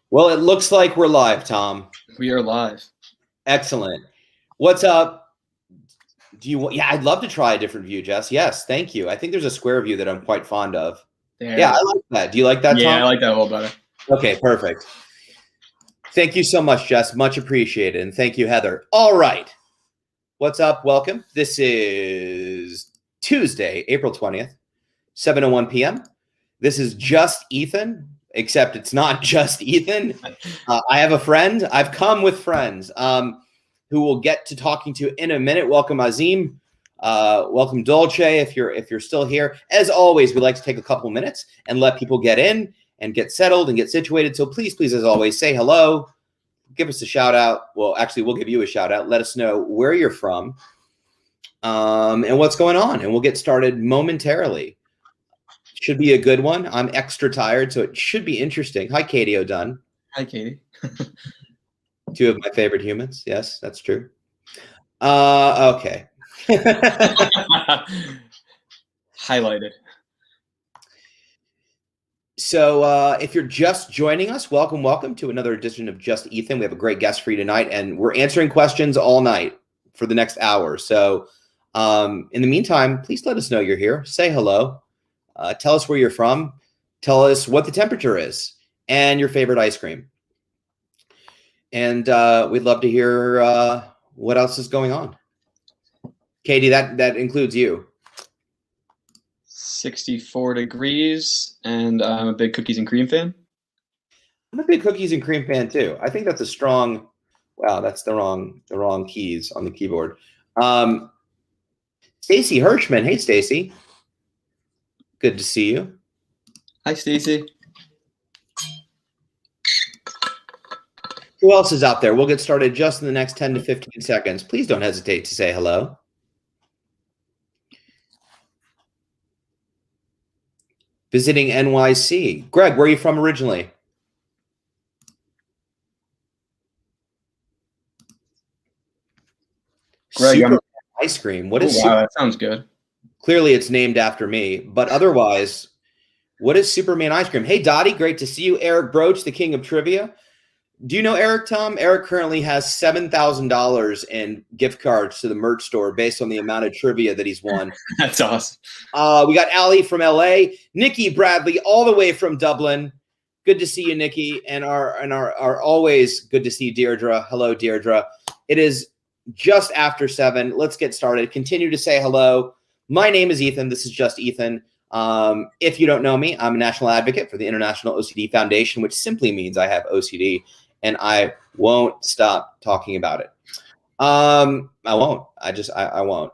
Well, it looks like we're live, Tom. We are live. Excellent. What's up? Yeah, I'd love to try a different view, Jess. Yes, thank you. I think there's a square view that I'm quite fond of. Yeah, I like that. Do you like that, Tom? Yeah, I like that a little better. Okay, perfect. Thank you so much, Jess. Much appreciated. And thank you, Heather. All right. What's up? Welcome. This is Tuesday, April 20th, 7:01 p.m. This is just Ethan, except it's not just Ethan. I have a friend. I've come with friends who we'll get to talking to in a minute. Welcome, Azim. Welcome, Dolce, if you're still here. As always, we like to take a couple minutes and let people get in and get settled and get situated. So please, as always, say hello. Give us a shout out. Well, actually, we'll give you a shout out. Let us know where you're from and what's going on. And we'll get started momentarily. Should be a good one. I'm extra tired, so it should be interesting. Hi, Katie O'Dunn. Hi, Katie. Two of my favorite humans. Yes, that's true. Okay. Highlighted. So if you're just joining us, welcome to another edition of Just Ethan. We have a great guest for you tonight, and we're answering questions all night for the next hour. So in the meantime, please let us know you're here. Say hello. Tell us where you're from. Tell us what the temperature is and your favorite ice cream. And we'd love to hear what else is going on. Katie, that includes you. 64 degrees, and I'm a big cookies and cream fan. I'm a big cookies and cream fan too. I think that's a strong. Wow, that's the wrong keys on the keyboard. Stacy Hirschman. Hey, Stacy. Good to see you. Hi, Stacy. Who else is out there? We'll get started just in the next 10 to 15 seconds. Please don't hesitate to say hello. Visiting NYC. Greg, where are you from originally? Greg, Superman ice cream. What is wow, that sounds good. Clearly it's named after me, but otherwise, what is Superman ice cream? Hey, Dottie, great to see you. Eric Broach, the king of trivia. Do you know Eric, Tom? Eric currently has $7,000 in gift cards to the merch store based on the amount of trivia that he's won. That's awesome. We got Allie from LA, Nikki Bradley all the way from Dublin. Good to see you, Nikki, and our always good to see Deirdre. Hello, Deirdre. It is just after 7. Let's get started. Continue to say hello. My name is Ethan. This is Just Ethan. If you don't know me, I'm a national advocate for the International OCD Foundation, which simply means I have OCD. And I won't stop talking about it. I won't. I won't.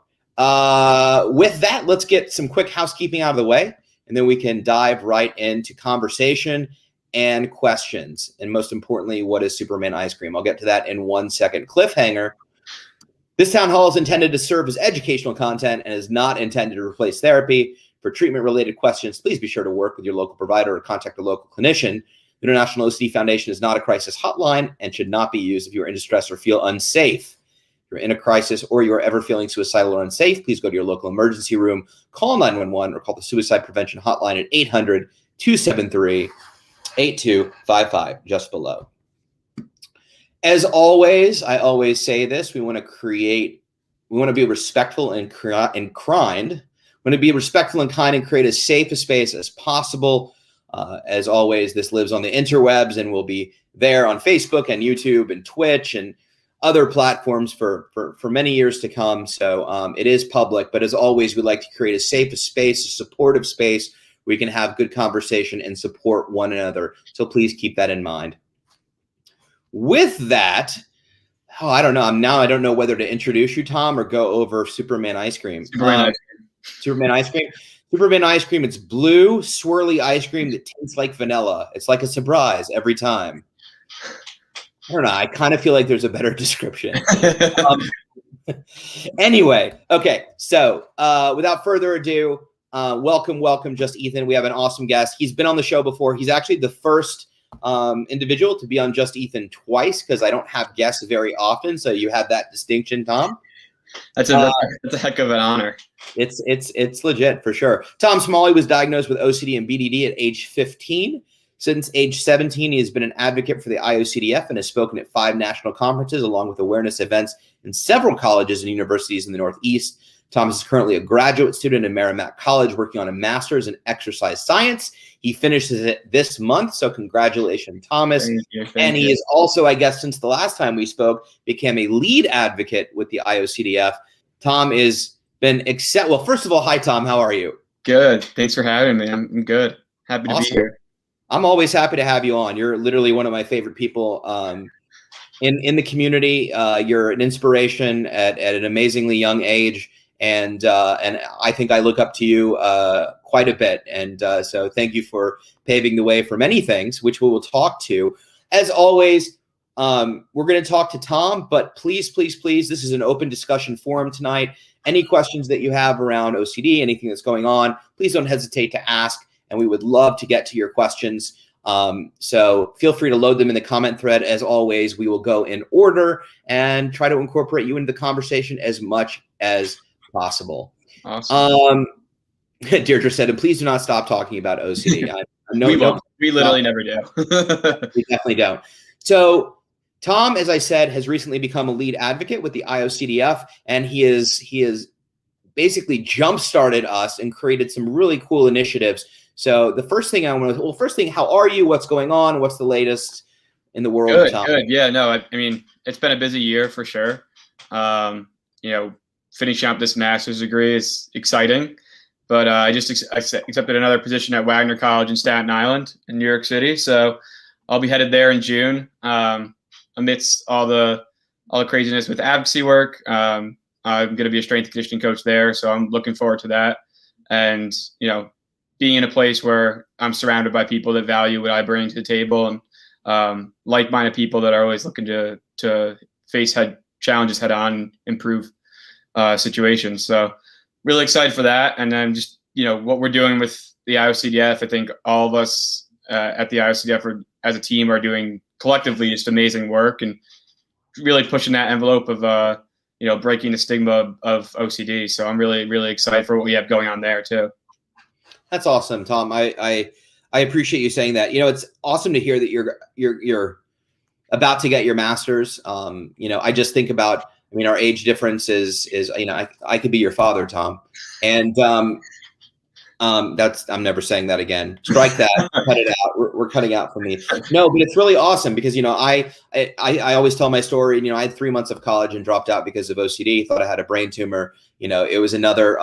With that, let's get some quick housekeeping out of the way, and then we can dive right into conversation and questions. And most importantly, what is Superman ice cream? I'll get to that in 1 second. Cliffhanger. This town hall is intended to serve as educational content and is not intended to replace therapy. For treatment-related questions, please be sure to work with your local provider or contact a local clinician. The International OCD Foundation is not a crisis hotline and should not be used if you are in distress or feel unsafe. If you're in a crisis or you are ever feeling suicidal or unsafe, please go to your local emergency room, call 911, or call the Suicide Prevention Hotline at 800-273-8255, just below. As always, I always say this, we want to be respectful and kind. We want to be respectful and kind and create as safe a space as possible. As always, this lives on the interwebs and will be there on Facebook and YouTube and Twitch and other platforms for many years to come. So it is public, but as always, we like to create a safe space, a supportive space where we can have good conversation and support one another. So please keep that in mind. With that, I don't know. I don't know whether to introduce you, Tom, or go over Superman ice cream. Superman ice cream. Superman ice cream, it's blue, swirly ice cream that tastes like vanilla. It's like a surprise every time. I don't know. I kind of feel like there's a better description. Anyway, okay. So without further ado, welcome, Just Ethan. We have an awesome guest. He's been on the show before. He's actually the first individual to be on Just Ethan twice because I don't have guests very often. So you have that distinction, Tom. That's a heck of an honor. It's legit for sure. Tom Smalley was diagnosed with OCD and BDD at age 15. Since age 17, he has been an advocate for the IOCDF and has spoken at 5 national conferences, along with awareness events in several colleges and universities in the Northeast. Thomas is currently a graduate student in Merrimack College, working on a master's in exercise science. He finishes it this month, so congratulations, Thomas. Thank he you. is also, I guess, since the last time we spoke, became a lead advocate with the IOCDF. Tom is been well, first of all, hi, Tom. How are you? Good. Thanks for having me. I'm good. Happy to be here. I'm always happy to have you on. You're literally one of my favorite people in the community. You're an inspiration at an amazingly young age. And I think I look up to you quite a bit. And so thank you for paving the way for many things, which we will talk to. As always, we're going to talk to Tom, but please, please, please, this is an open discussion forum tonight. Any questions that you have around OCD, anything that's going on, please don't hesitate to ask. And we would love to get to your questions. So feel free to load them in the comment thread. As always, we will go in order and try to incorporate you into the conversation as much as possible. Awesome. Deirdre said, and please do not stop talking about OCD. We literally never do. We definitely don't. So Tom, as I said, has recently become a lead advocate with the IOCDF, and he has basically jump-started us and created some really cool initiatives. So the first thing how are you? What's going on? What's the latest in the world? Good, Tom? good. Yeah, no, I mean, it's been a busy year for sure. Finishing up this master's degree is exciting, but I accepted another position at Wagner College in Staten Island in New York City. So I'll be headed there in June. Amidst all the craziness with advocacy work, I'm going to be a strength and conditioning coach there. So I'm looking forward to that. And, being in a place where I'm surrounded by people that value what I bring to the table and like-minded people that are always looking to face challenges head on and improve situations. So really excited for that. And then just, what we're doing with the IOCDF, I think all of us at the IOCDF as a team are doing collectively just amazing work and really pushing that envelope of, breaking the stigma of OCD. So I'm really, really excited for what we have going on there too. That's awesome, Tom. I appreciate you saying that. It's awesome to hear that you're about to get your master's. I just think about, our age difference is I could be your father, Tom, and I'm never saying that again. Strike that. Cut it out. We're cutting out from me. No, but it's really awesome because I always tell my story. I had 3 months of college and dropped out because of OCD. Thought I had a brain tumor. It was another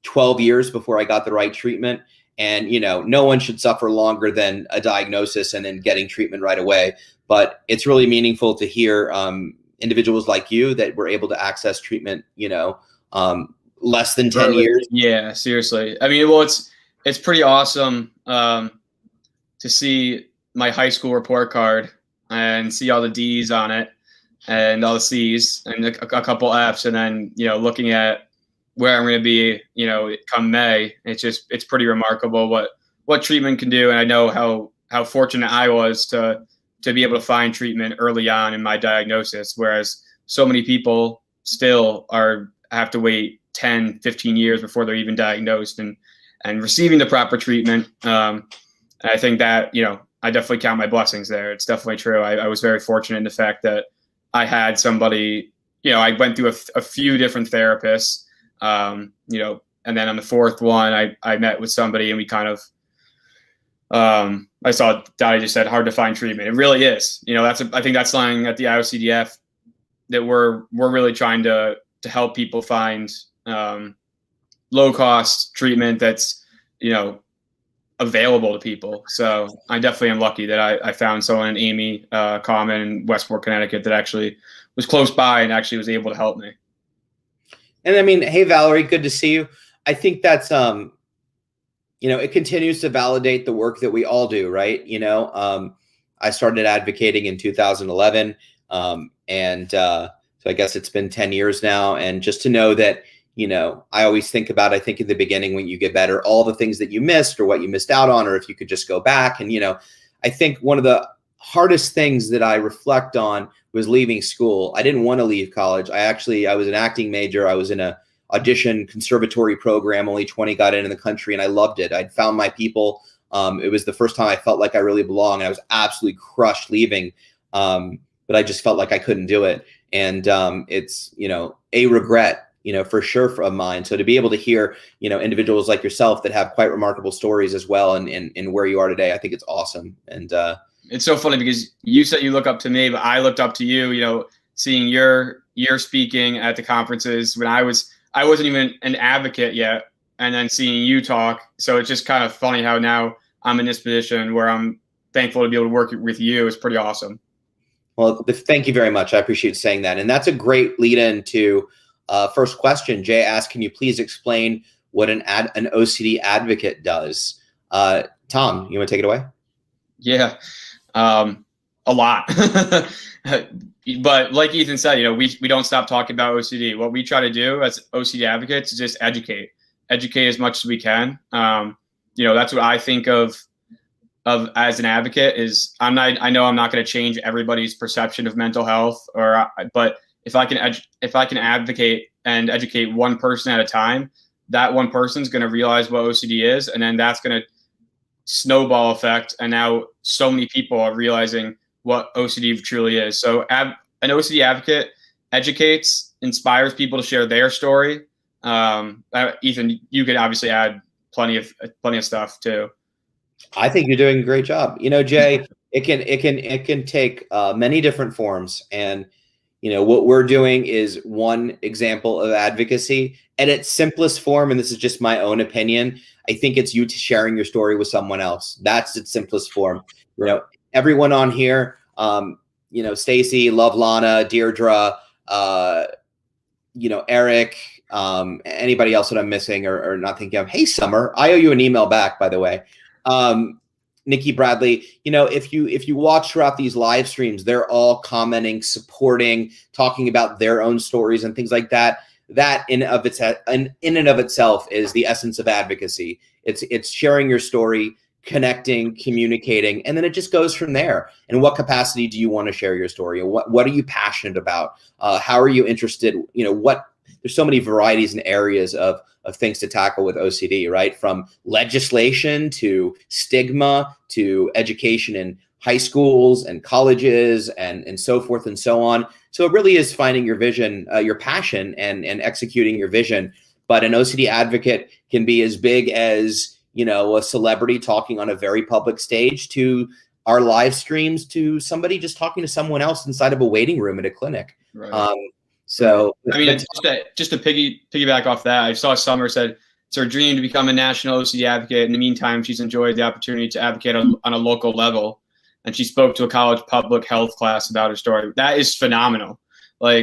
12 years before I got the right treatment. And, no one should suffer longer than a diagnosis and then getting treatment right away. But it's really meaningful to hear individuals like you that were able to access treatment, less than 10 years. Yeah, seriously. I mean, well, it's pretty awesome to see my high school report card and see all the D's on it and all the C's and a couple F's. And then, looking at where I'm going to be, come May, it's pretty remarkable what treatment can do. And I know how fortunate I was to be able to find treatment early on in my diagnosis, whereas so many people still have to wait 10, 15 years before they're even diagnosed and receiving the proper treatment. I think that, I definitely count my blessings there. It's definitely true. I was very fortunate in the fact that I had somebody, I went through a few different therapists, and then on the fourth one, I met with somebody and we kind of, I saw Dottie just said hard to find treatment. It really is. I think that's something at the IOCDF that we're really trying to help people find low cost treatment that's, available to people. So I definitely am lucky that I found someone in Amy Common in Westport, Connecticut that actually was close by and actually was able to help me. And hey, Valerie, good to see you. I think that's, it continues to validate the work that we all do, right? I started advocating in 2011. So I guess it's been 10 years now. And just to know that, I always think about, I think in the beginning when you get better, all the things that you missed or what you missed out on, or if you could just go back. And, I think one of the hardest things that I reflect on was leaving school. I didn't want to leave college. I was an acting major. I was in a audition conservatory program. Only 20 got in the country and I loved it. I'd found my people It was the first time I felt like I really belonged. I was absolutely crushed leaving, but I just felt like I couldn't do it. And it's, a regret, for sure of mine. So to be able to hear, individuals like yourself that have quite remarkable stories as well, and where you are today, I think it's awesome. And it's so funny because you said you look up to me, but I looked up to you, seeing your speaking at the conferences when I wasn't even an advocate yet, and then seeing you talk. So it's just kind of funny how now I'm in this position where I'm thankful to be able to work with you. It's pretty awesome. Well, thank you very much. I appreciate saying that. And that's a great lead into first question. Jay asked, can you please explain what an OCD advocate does? Tom, you want to take it away? Yeah, a lot. But like Ethan said, we don't stop talking about OCD. What we try to do as OCD advocates is just educate as much as we can. That's what I think of as an advocate is I know I'm not going to change everybody's perception of mental health, but if I can advocate and educate one person at a time, that one person's going to realize what OCD is, and then that's going to snowball effect. And now so many people are realizing what OCD truly is. So an OCD advocate educates, inspires people to share their story. Ethan, you could obviously add plenty of stuff too. I think you're doing a great job. Jay, it can take many different forms, and what we're doing is one example of advocacy at its simplest form. And this is just my own opinion. I think it's you sharing your story with someone else. That's its simplest form. Everyone on here, Stacy, love Lana, Deirdre, Eric, anybody else that I'm missing or not thinking of. Hey, Summer, I owe you an email back, by the way. Nikki, Bradley, if you watch throughout these live streams, they're all commenting, supporting, talking about their own stories and things like that. That in and of itself is the essence of advocacy. It's sharing your story, connecting, communicating, and then it just goes from there. In what capacity do you want to share your story? What are you passionate about? How are you interested? There's so many varieties and areas of things to tackle with OCD, right? From legislation to stigma to education in high schools and colleges and so forth and so on. So it really is finding your vision, your passion, and executing your vision. But an OCD advocate can be as big as, a celebrity talking on a very public stage to our live streams to somebody just talking to someone else inside of a waiting room at a clinic. Right. So I mean, just to piggyback off that, I saw Summer said it's her dream to become a national OCD advocate. In the meantime, she's enjoyed the opportunity to advocate on a local level, and she spoke to a college public health class about her story. That is phenomenal.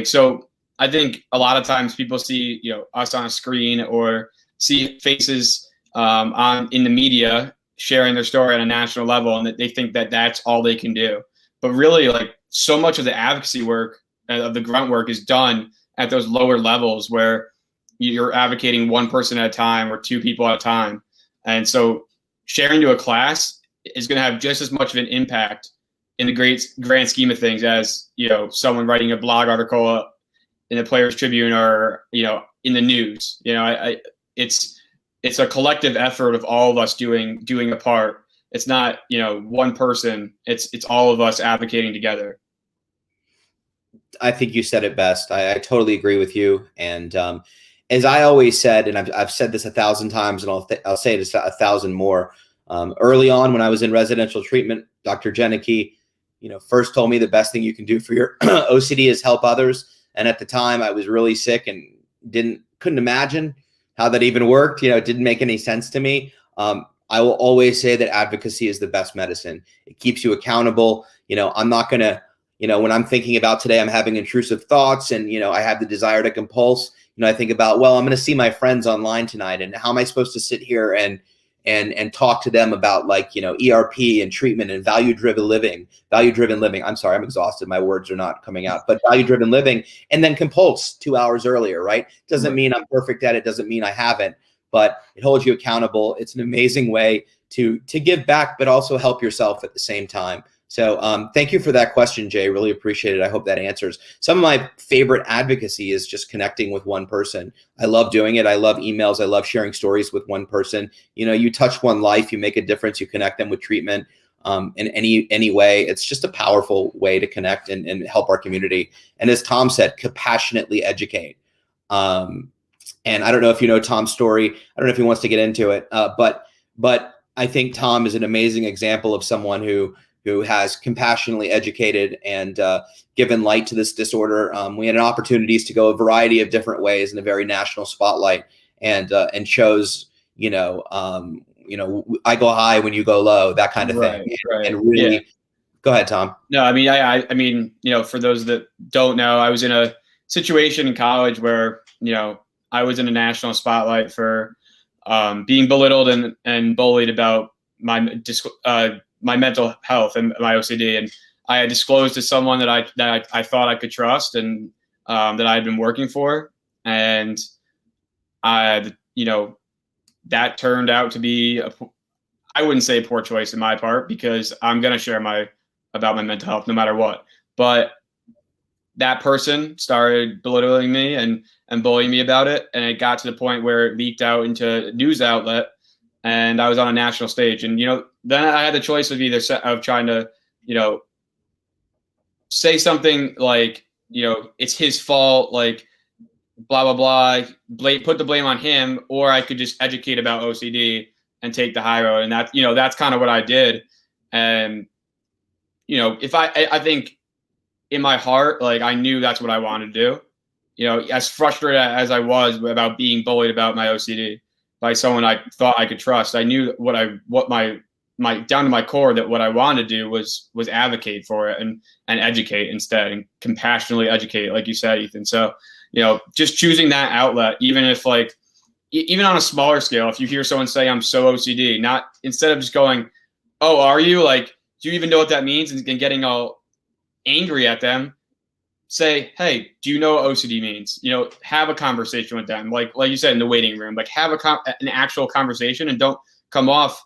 So I think a lot of times people see us on a screen or see faces in the media sharing their story on a national level, and that they think that that's all they can do. But really, so much of the advocacy work of the grunt work is done at those lower levels where you're advocating one person at a time or two people at a time. And so sharing to a class is going to have just as much of an impact in the grand scheme of things as, someone writing a blog article in the Players Tribune or, in the news. It's a collective effort of all of us doing a part. It's not, one person, it's all of us advocating together. I think you said it best. I totally agree with you. And as I always said, and I've said this 1,000 times, and I'll say it 1,000 more. Early on, when I was in residential treatment, Dr. Janicki, first told me the best thing you can do for your OCD is help others. And at the time, I was really sick and couldn't imagine how that even worked. It didn't make any sense to me. I will always say that advocacy is the best medicine. It keeps you accountable. I'm not going to. When I'm thinking about today, I'm having intrusive thoughts and, I have the desire to compulse, I think about, well, I'm going to see my friends online tonight. And how am I supposed to sit here and talk to them about ERP and treatment and value-driven living. I'm sorry, I'm exhausted. My words are not coming out, but value-driven living, and then compulse 2 hours earlier, right? Doesn't mean I'm perfect at it. Doesn't mean I haven't, but it holds you accountable. It's an amazing way to give back, but also help yourself at the same time. So thank you for that question, Jay. Really appreciate it. I hope that answers. Some of my favorite advocacy is just connecting with one person. I love doing it. I love emails. I love sharing stories with one person. You know, you touch one life, you make a difference, you connect them with treatment in any way. It's just a powerful way to connect and help our community. And as Tom said, compassionately educate. And I don't know if you know Tom's story. I don't know if he wants to get into it, but I think Tom is an amazing example of someone who has compassionately educated and given light to this disorder. We had opportunities to go a variety of different ways in a very national spotlight, and shows, I go high when you go low, that kind of thing. Right. And really, Yeah. Go ahead, Tom. No, I mean, I mean, for those that don't know, I was in a situation in college where, I was in a national spotlight for being belittled and bullied about my mental health and my OCD, and I had disclosed to someone that I thought I could trust and that I had been working for, and that turned out to be I wouldn't say a poor choice in my part, because I'm gonna share about my mental health no matter what. But that person started belittling me and bullying me about it, and it got to the point where it leaked out into a news outlet, and I was on a national stage. And then I had the choice of either of trying to say something like it's his fault, like blah blah blah, put the blame on him, or I could just educate about OCD and take the high road. And that's kind of what I did. And if I think in my heart, like, I knew that's what I wanted to do. As frustrated as I was about being bullied about my OCD by someone I thought I could trust, I knew what my down to my core, that what I wanted to do was advocate for it and educate instead, and compassionately educate, like you said, Ethan. So just choosing that outlet, even if even on a smaller scale, if you hear someone say, I'm so OCD, instead of just going, oh, are you? Like, do you even know what that means? And getting all angry at them, say, hey, do you know what OCD means? Have a conversation with them. Like you said, in the waiting room, like, have an actual conversation, and don't come off,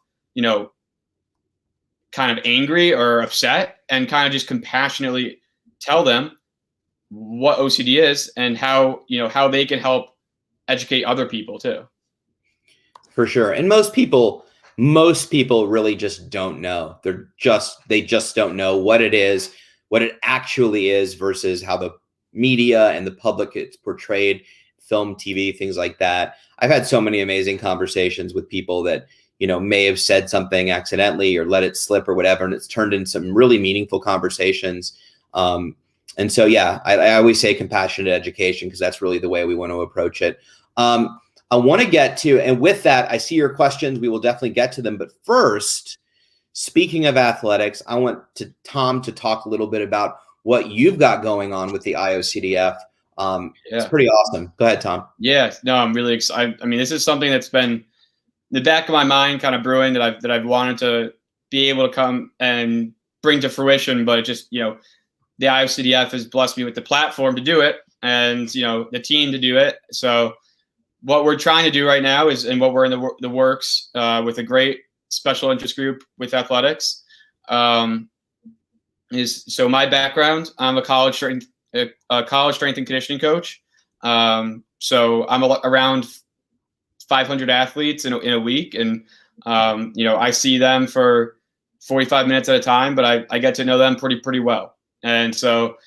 kind of angry or upset, and kind of just compassionately tell them what OCD is and how they can help educate other people too. For sure. And most people really just don't know. They just don't know what it is, what it actually is, versus how the media and the public gets portrayed, film, TV, things like that. I've had so many amazing conversations with people that, may have said something accidentally or let it slip or whatever, and it's turned into some really meaningful conversations. And so, yeah, I always say compassionate education, because that's really the way we want to approach it. I want to get to, and with that, I see your questions. We will definitely get to them. But first, speaking of athletics, I want Tom to talk a little bit about what you've got going on with the IOCDF. It's pretty awesome. Go ahead, Tom. Yeah, no, I'm really excited. I mean, this is something that's been in the back of my mind, kind of brewing, that I've wanted to be able to come and bring to fruition. But it just, the IOCDF has blessed me with the platform to do it, and the team to do it. So what we're trying to do right now is, and what we're in the works with a great special interest group with athletics, is, so my background, I'm a college strength and conditioning coach. So I'm around 500 athletes in a week, and I see them for 45 minutes at a time, but I get to know them pretty well. And so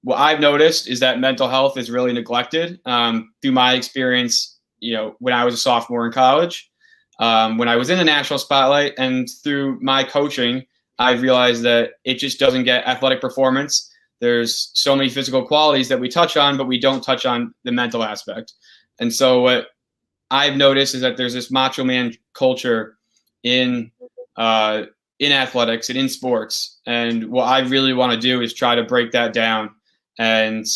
what I've noticed is that mental health is really neglected through my experience, when I was a sophomore in college, when I was in the national spotlight, and through my coaching, I've realized that it just doesn't get athletic performance. There's so many physical qualities that we touch on, but we don't touch on the mental aspect. And so what I've noticed is that there's this macho man culture in athletics and in sports. And what I really want to do is try to break that down and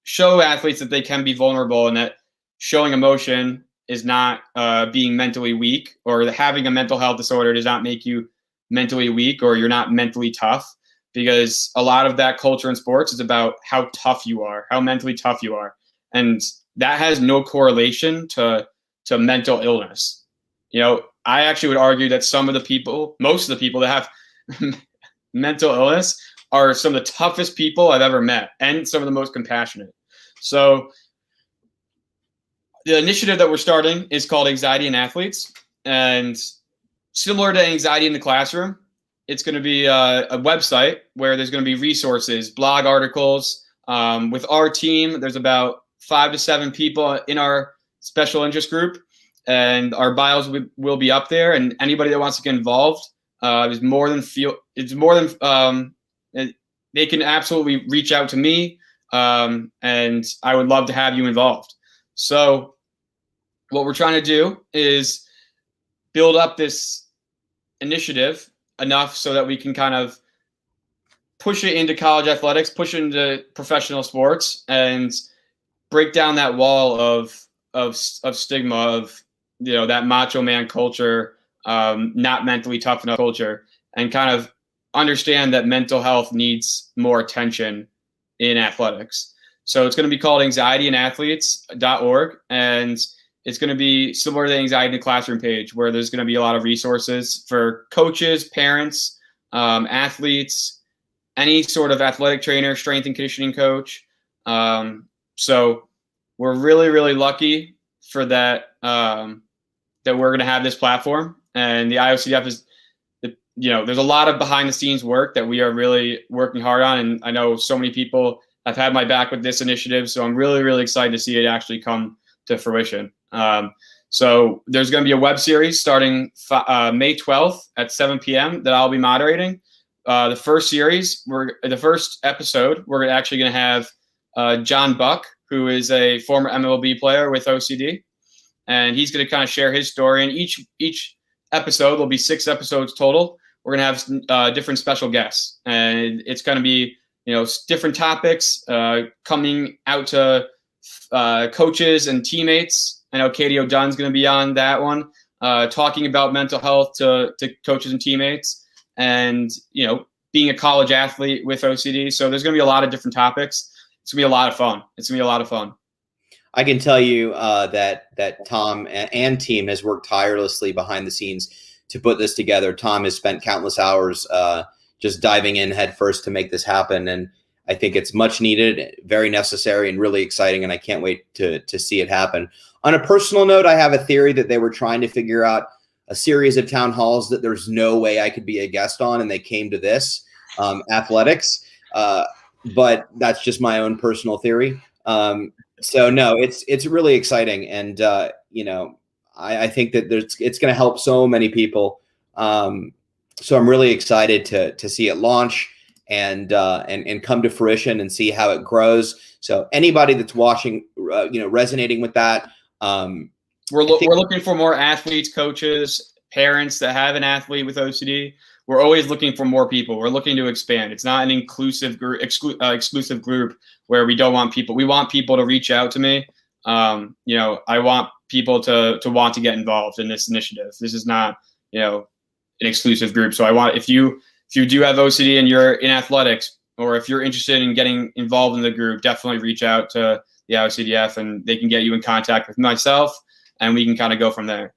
show athletes that they can be vulnerable, and that showing emotion is not being mentally weak, or that having a mental health disorder does not make you mentally weak, or you're not mentally tough, because a lot of that culture in sports is about how tough you are, how mentally tough you are. And that has no correlation to mental illness. I actually would argue that most of the people that have mental illness are some of the toughest people I've ever met and some of the most compassionate. So the initiative that we're starting is called Anxiety in Athletes. And similar to Anxiety in the Classroom, it's going to be a website where there's going to be resources, blog articles. With our team, there's about 5 to 7 people in our special interest group, and our bios will be up there. And anybody that wants to get involved is more than they can absolutely reach out to me, and I would love to have you involved. So what we're trying to do is build up this initiative enough so that we can kind of push it into college athletics, push it into professional sports, and break down that wall of stigma of, you know, that macho man culture, not mentally tough enough culture, and kind of understand that mental health needs more attention in athletics. So it's going to be called anxietyinathletes.org, and it's going to be similar to the Anxiety in the Classroom page, where there's going to be a lot of resources for coaches, parents, athletes, any sort of athletic trainer, strength and conditioning coach. So we're really, really lucky for that, that we're going to have this platform. And the IOCDF is, you know, there's a lot of behind the scenes work that we are really working hard on. And I know so many people have had my back with this initiative. So I'm really, really excited to see it actually come to fruition. So there's going to be a web series starting May 12th at 7 p.m. that I'll be moderating. The first episode, we're actually going to have John Buck, who is a former MLB player with OCD, and he's going to kind of share his story. And each episode, there'll be 6 episodes total. We're going to have different special guests, and it's going to be, you know, different topics coming out to coaches and teammates. I know Katie O'Dunn's going to be on that one, talking about mental health to coaches and teammates, and, you know, being a college athlete with OCD. So there's going to be a lot of different topics. It's going to be a lot of fun. I can tell you that Tom and team has worked tirelessly behind the scenes to put this together. Tom has spent countless hours just diving in head first to make this happen. And I think it's much needed, very necessary, and really exciting. And I can't wait to see it happen. On a personal note, I have a theory that they were trying to figure out a series of town halls that there's no way I could be a guest on, and they came to this, athletics. But that's just my own personal theory. So no, it's really exciting. And, you know, I think that it's going to help so many people. So I'm really excited to see it launch and come to fruition and see how it grows. So anybody that's watching, you know, resonating with that, we're looking for more athletes, coaches, parents that have an athlete with OCD. We're always looking for more people. We're looking to expand. It's not an inclusive group, exclusive group where we don't want people. We want people to reach out to me. You know, I want people to want to get involved in this initiative. This is not, you know, an exclusive group. So I want, if you do have OCD and you're in athletics, or if you're interested in getting involved in the group, definitely reach out to the IOCDF, and they can get you in contact with myself, and we can kind of go from there.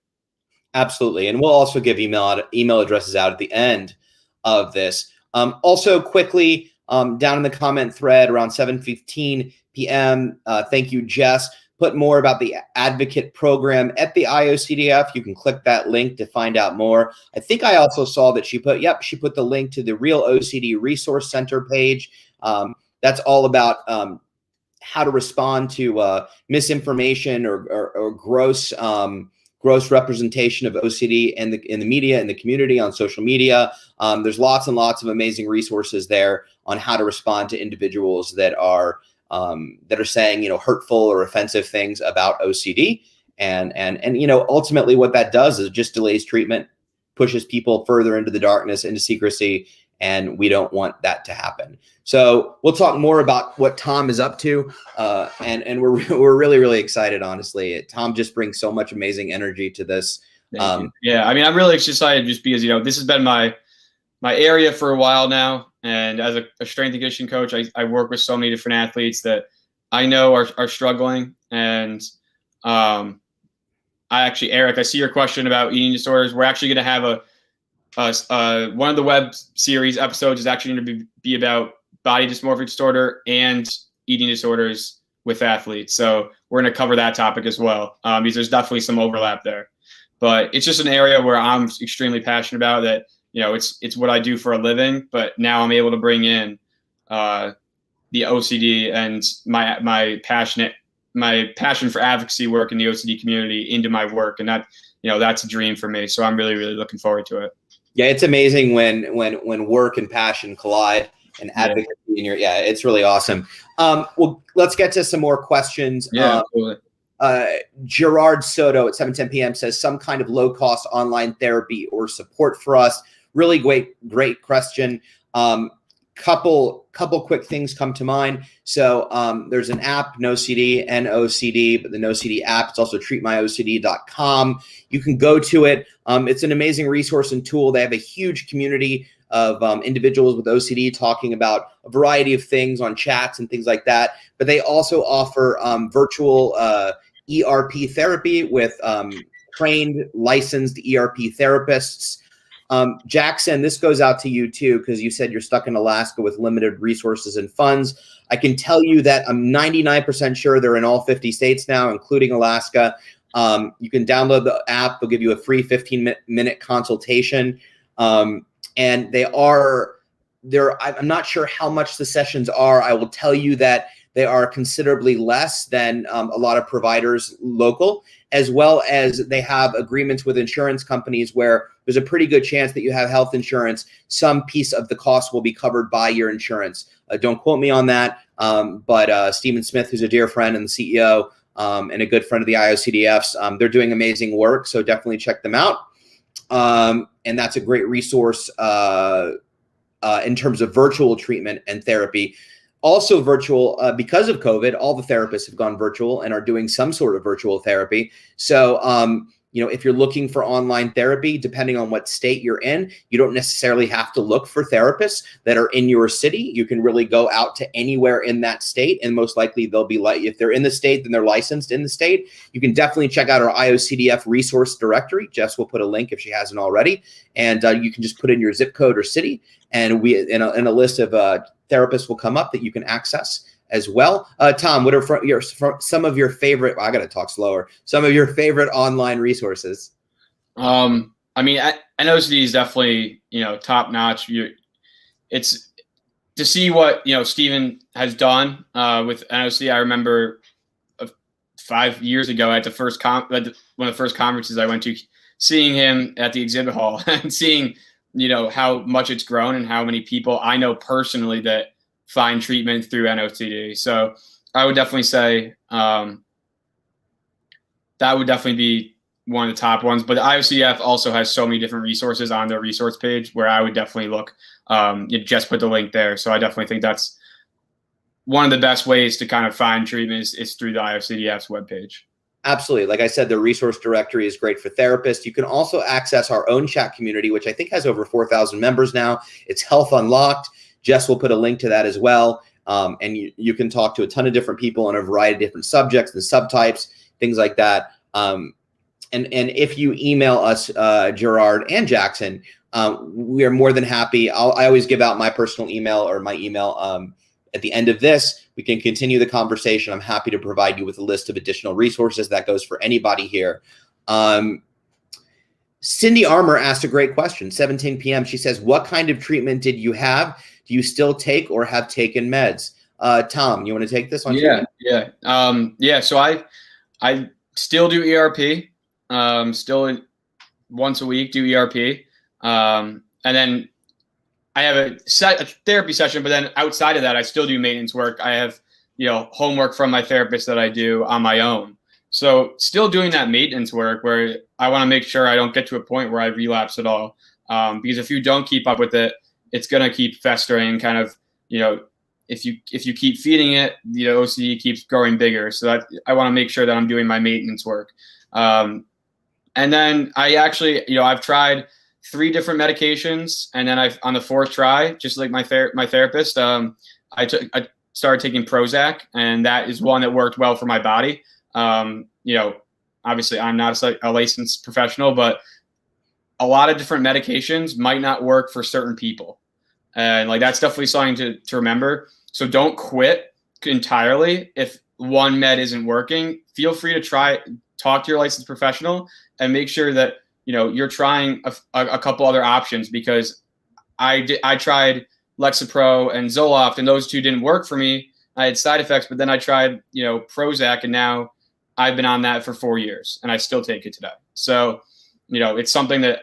Absolutely. And we'll also give email addresses out at the end of this. Also quickly, down in the comment thread around 7:15 p.m. Thank you, Jess. Put more about the advocate program at the IOCDF. You can click that link to find out more. I think I also saw that she put the link to the Real OCD Resource Center page. That's all about how to respond to misinformation or gross representation of OCD in the media, in the community, on social media. There's lots and lots of amazing resources there on how to respond to individuals that are saying, you know, hurtful or offensive things about OCD. And you know, ultimately what that does is just delays treatment, pushes people further into the darkness, into secrecy, and we don't want that to happen. So we'll talk more about what Tom is up to, and we're really, really excited, honestly. Tom just brings so much amazing energy to this. Yeah, I mean, I'm really excited just because, you know, this has been my area for a while now. And as a strength and conditioning coach, I work with so many different athletes that I know are struggling. And Eric, I see your question about eating disorders. We're actually going to have one of the web series episodes is actually going to be about body dysmorphic disorder and eating disorders with athletes. So we're going to cover that topic as well, because there's definitely some overlap there. But it's just an area where I'm extremely passionate about that. It's what I do for a living, but now I'm able to bring in the OCD and my passion for advocacy work in the OCD community into my work, and that's a dream for me. So I'm really, really looking forward to it. Yeah, it's amazing when work and passion collide and advocacy in your, it's really awesome. Well, let's get to some more questions. Yeah, absolutely. Gerard Soto at 7:10 p.m. says some kind of low-cost online therapy or support for us. Really great question. Couple quick things come to mind. So there's an app, NoCD, NOCD, but the NoCD app. It's also treatmyocd.com. You can go to it. It's an amazing resource and tool. They have a huge community of individuals with OCD talking about a variety of things on chats and things like that. But they also offer virtual ERP therapy with trained, licensed ERP therapists. Jackson, this goes out to you too, because you said you're stuck in Alaska with limited resources and funds. I can tell you that I'm 99% sure they're in all 50 states now, including Alaska. You can download the app. They'll give you a free 15-minute consultation. And I'm not sure how much the sessions are. I will tell you that they are considerably less than a lot of providers local, as well as they have agreements with insurance companies where there's a pretty good chance that you have health insurance. Some piece of the cost will be covered by your insurance. Don't quote me on that, but Stephen Smith, who's a dear friend and the CEO and a good friend of the IOCDFs, they're doing amazing work, so definitely check them out. And that's a great resource in terms of virtual treatment and therapy. Also virtual, because of COVID, all the therapists have gone virtual and are doing some sort of virtual therapy. So, if you're looking for online therapy, depending on what state you're in, you don't necessarily have to look for therapists that are in your city. You can really go out to anywhere in that state, and most likely they'll be if they're in the state, then they're licensed in the state. You can definitely check out our IOCDF resource directory. Jess will put a link if she hasn't already, and you can just put in your zip code or city, and in a list of therapists will come up that you can access as well. Tom, what are some of your favorite? I got to talk slower. Some of your favorite online resources. I mean, NOCD is definitely top notch. It's to see what Stephen has done with NOCD. I remember 5 years ago at the first one of the first conferences I went to, seeing him at the exhibit hall and seeing how much it's grown and how many people I know personally that find treatment through NOCD. So I would definitely say that would definitely be one of the top ones. But the IOCDF also has so many different resources on their resource page where I would definitely look. You just put the link there. So I definitely think that's one of the best ways to kind of find treatment is through the IOCDF's webpage. Absolutely. Like I said, the resource directory is great for therapists. You can also access our own chat community, which I think has over 4,000 members now. It's Health Unlocked. Jess will put a link to that as well. And you can talk to a ton of different people on a variety of different subjects and subtypes, things like that. And if you email us, Gerard and Jackson, we are more than happy. I always give out my personal email or my email at the end of this. We can continue the conversation. I'm happy to provide you with a list of additional resources. That goes for anybody here. Cindy Armour asked a great question, 7:10 p.m. She says, what kind of treatment did you have? Do you still take or have taken meds? Tom, you want to take this one? Yeah. So I still do ERP, still once a week do ERP. And then I have a therapy session, but then outside of that, I still do maintenance work. I have, homework from my therapist that I do on my own. So still doing that maintenance work where I want to make sure I don't get to a point where I relapse at all. Because if you don't keep up with it, it's going to keep festering kind of, if you keep feeding it, OCD keeps growing bigger. So that I want to make sure that I'm doing my maintenance work. And then I actually, I've tried 3 different medications, and then on the 4th try, just like my therapist, I started taking Prozac, and that is one that worked well for my body. Obviously I'm not a licensed professional, but a lot of different medications might not work for certain people. And like, that's definitely something to remember. So don't quit entirely. If one med isn't working, feel free to talk to your licensed professional and make sure that, you're trying a couple other options, because I tried Lexapro and Zoloft, and those two didn't work for me. I had side effects, but then I tried, Prozac, and now I've been on that for 4 years and I still take it today. So, it's something that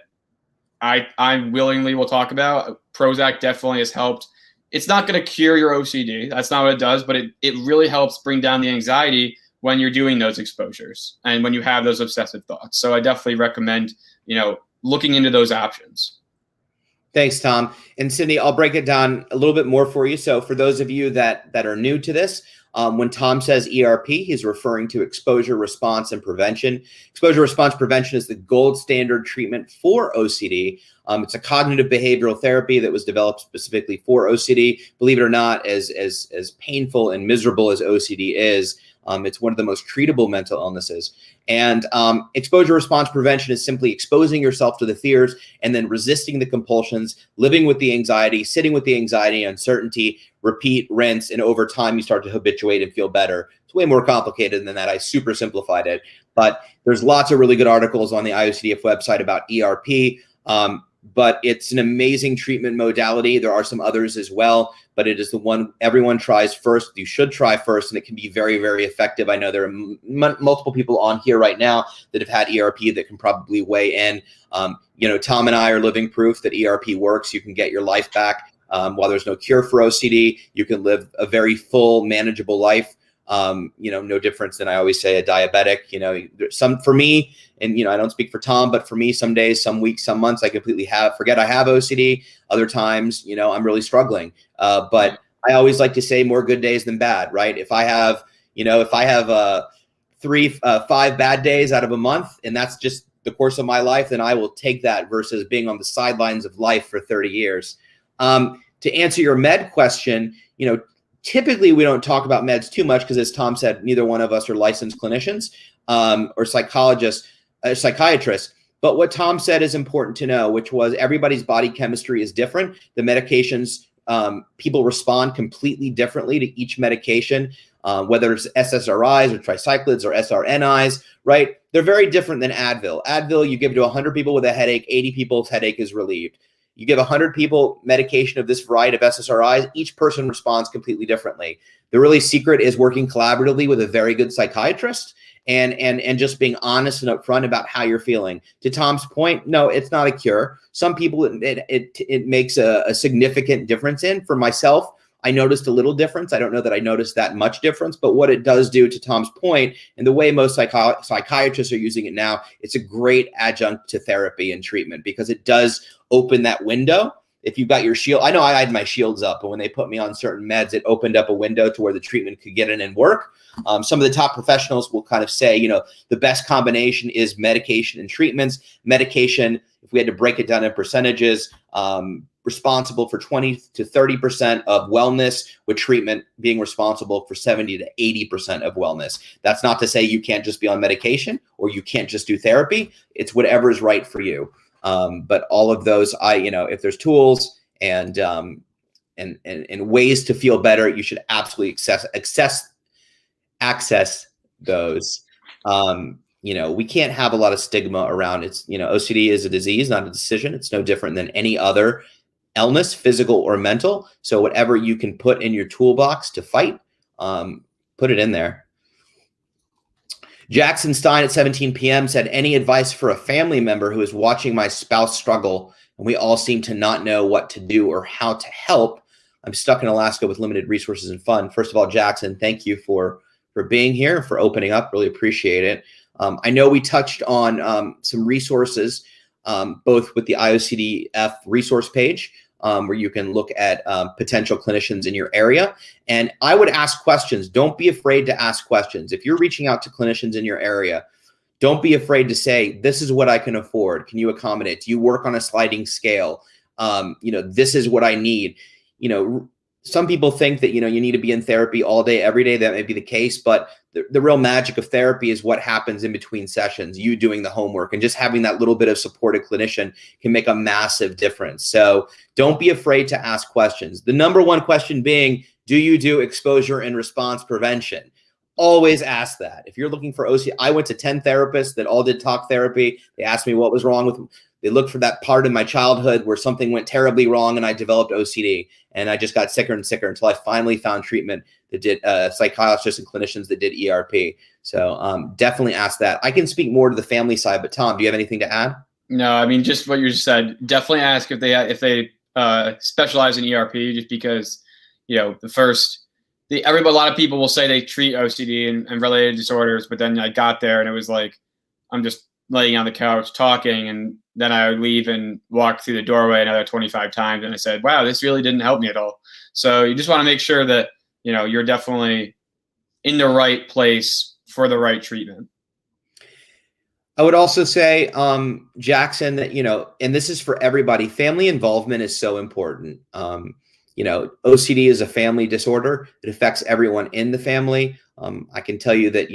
I willingly will talk about. Prozac definitely has helped. It's not going to cure your OCD. That's not what it does, but it really helps bring down the anxiety when you're doing those exposures and when you have those obsessive thoughts. So I definitely recommend, looking into those options. Thanks, Tom. And Cindy, I'll break it down a little bit more for you. So for those of you that are new to this, when Tom says ERP, he's referring to exposure response and prevention. Exposure response prevention is the gold standard treatment for OCD. It's a cognitive behavioral therapy that was developed specifically for OCD. Believe it or not, as painful and miserable as OCD is, it's one of the most treatable mental illnesses. And exposure response prevention is simply exposing yourself to the fears and then resisting the compulsions, living with the anxiety, sitting with the anxiety, uncertainty, repeat, rinse, and over time you start to habituate and feel better. It's way more complicated than that. I super simplified it, but there's lots of really good articles on the IOCDF website about ERP. But it's an amazing treatment modality. There are some others as well, but it is the one everyone tries first. You should try first, and it can be very, very effective. I know there are multiple people on here right now that have had ERP that can probably weigh in. Tom and I are living proof that ERP works. You can get your life back. While there's no cure for OCD, you can live a very full, manageable life. No difference than I always say a diabetic. Some for me, and I don't speak for Tom, but for me, some days, some weeks, some months, I completely forget I have OCD. Other times, I'm really struggling. But I always like to say more good days than bad, right? If I have 5 bad days out of a month, and that's just the course of my life, then I will take that versus being on the sidelines of life for 30 years. To answer your med question, typically we don't talk about meds too much because, as Tom said, neither one of us are licensed clinicians or psychologists, psychiatrists. But what Tom said is important to know, which was everybody's body chemistry is different. The medications, people respond completely differently to each medication, whether it's SSRIs or tricyclids or SRNIs, right? They're very different than Advil. Advil, you give to 100 people with a headache, 80 people's headache is relieved. You give 100 people medication of this variety of SSRIs, each person responds completely differently. The really secret is working collaboratively with a very good psychiatrist and just being honest and upfront about how you're feeling. To Tom's point, no, it's not a cure. Some people it makes a significant difference in. For myself, I noticed a little difference. I don't know that I noticed that much difference, but what it does do, to Tom's point, and the way most psychiatrists are using it now, it's a great adjunct to therapy and treatment because it does open that window. If you've got your shield, I know I had my shields up, but when they put me on certain meds, it opened up a window to where the treatment could get in and work. Some of the top professionals will kind of say, the best combination is medication and treatments. Medication, if we had to break it down in percentages, responsible for 20 to 30% of wellness, with treatment being responsible for 70 to 80% of wellness. That's not to say you can't just be on medication or you can't just do therapy. It's whatever is right for you. But all of those, if there's tools and ways to feel better, you should absolutely access those. We can't have a lot of stigma around it. OCD is a disease, not a decision. It's no different than any other illness, physical or mental. So whatever you can put in your toolbox to fight, put it in there. Jackson Stein at 17 p.m. said, any advice for a family member who is watching my spouse struggle and we all seem to not know what to do or how to help? I'm stuck in Alaska with limited resources and fun. First of all, Jackson, thank you for being here, for opening up. Really appreciate it. I know we touched on some resources, both with the IOCDF resource page, where you can look at potential clinicians in your area. And I would ask questions. Don't be afraid to ask questions. If you're reaching out to clinicians in your area, don't be afraid to say, this is what I can afford. Can you accommodate? Do you work on a sliding scale? This is what I need. some people think that, you need to be in therapy all day, every day. That may be the case, but the real magic of therapy is what happens in between sessions, you doing the homework, and just having that little bit of supported clinician can make a massive difference. So don't be afraid to ask questions. The number one question being, do you do exposure and response prevention? Always ask that. If you're looking for OCD, I went to 10 therapists that all did talk therapy. They asked me what was wrong with them. They looked for that part in my childhood where something went terribly wrong and I developed OCD. And I just got sicker and sicker until I finally found treatment that did psychiatrists and clinicians that did ERP. So definitely ask that. I can speak more to the family side, but Tom, do you have anything to add? No, I mean, just what you just said. Definitely ask if they specialize in ERP, just because, a lot of people will say they treat OCD and related disorders, but then I got there and it was like, I'm just laying on the couch talking, and then I would leave and walk through the doorway another 25 times. And I said, wow, this really didn't help me at all. So you just want to make sure that, you're definitely in the right place for the right treatment. I would also say, Jackson, that, and this is for everybody, family involvement is so important. OCD is a family disorder. It affects everyone in the family. I can tell you that,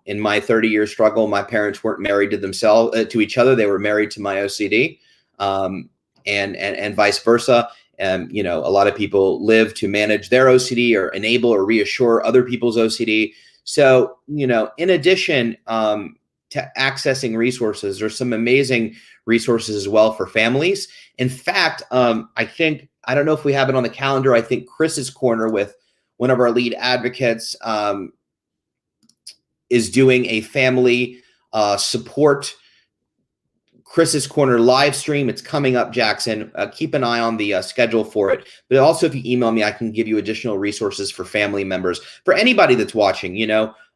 in my 30-year struggle, my parents weren't married to each other. They were married to my OCD, and vice versa. And, a lot of people live to manage their OCD or enable or reassure other people's OCD. So, in addition to accessing resources, there's some amazing resources as well for families. In fact, I don't know if we have it on the calendar. I think Chris's Corner with one of our lead advocates is doing a family support Chris's Corner live stream. It's coming up, Jackson. Keep an eye on the schedule for it. But also, if you email me, I can give you additional resources for family members. For anybody that's watching, you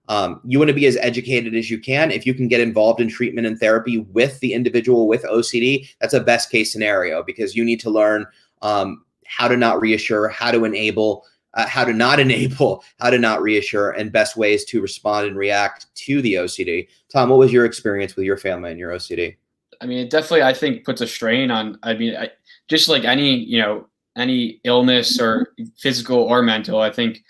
want to be as educated as you can. If you can get involved in treatment and therapy with the individual with OCD, that's a best case scenario, because you need to learn how to not reassure, how to enable, how to not enable, how to not reassure, and best ways to respond and react to the OCD. Tom, what was your experience with your family and your OCD? I mean, it definitely, I think, puts a strain on, just like any illness or physical or mental. I think,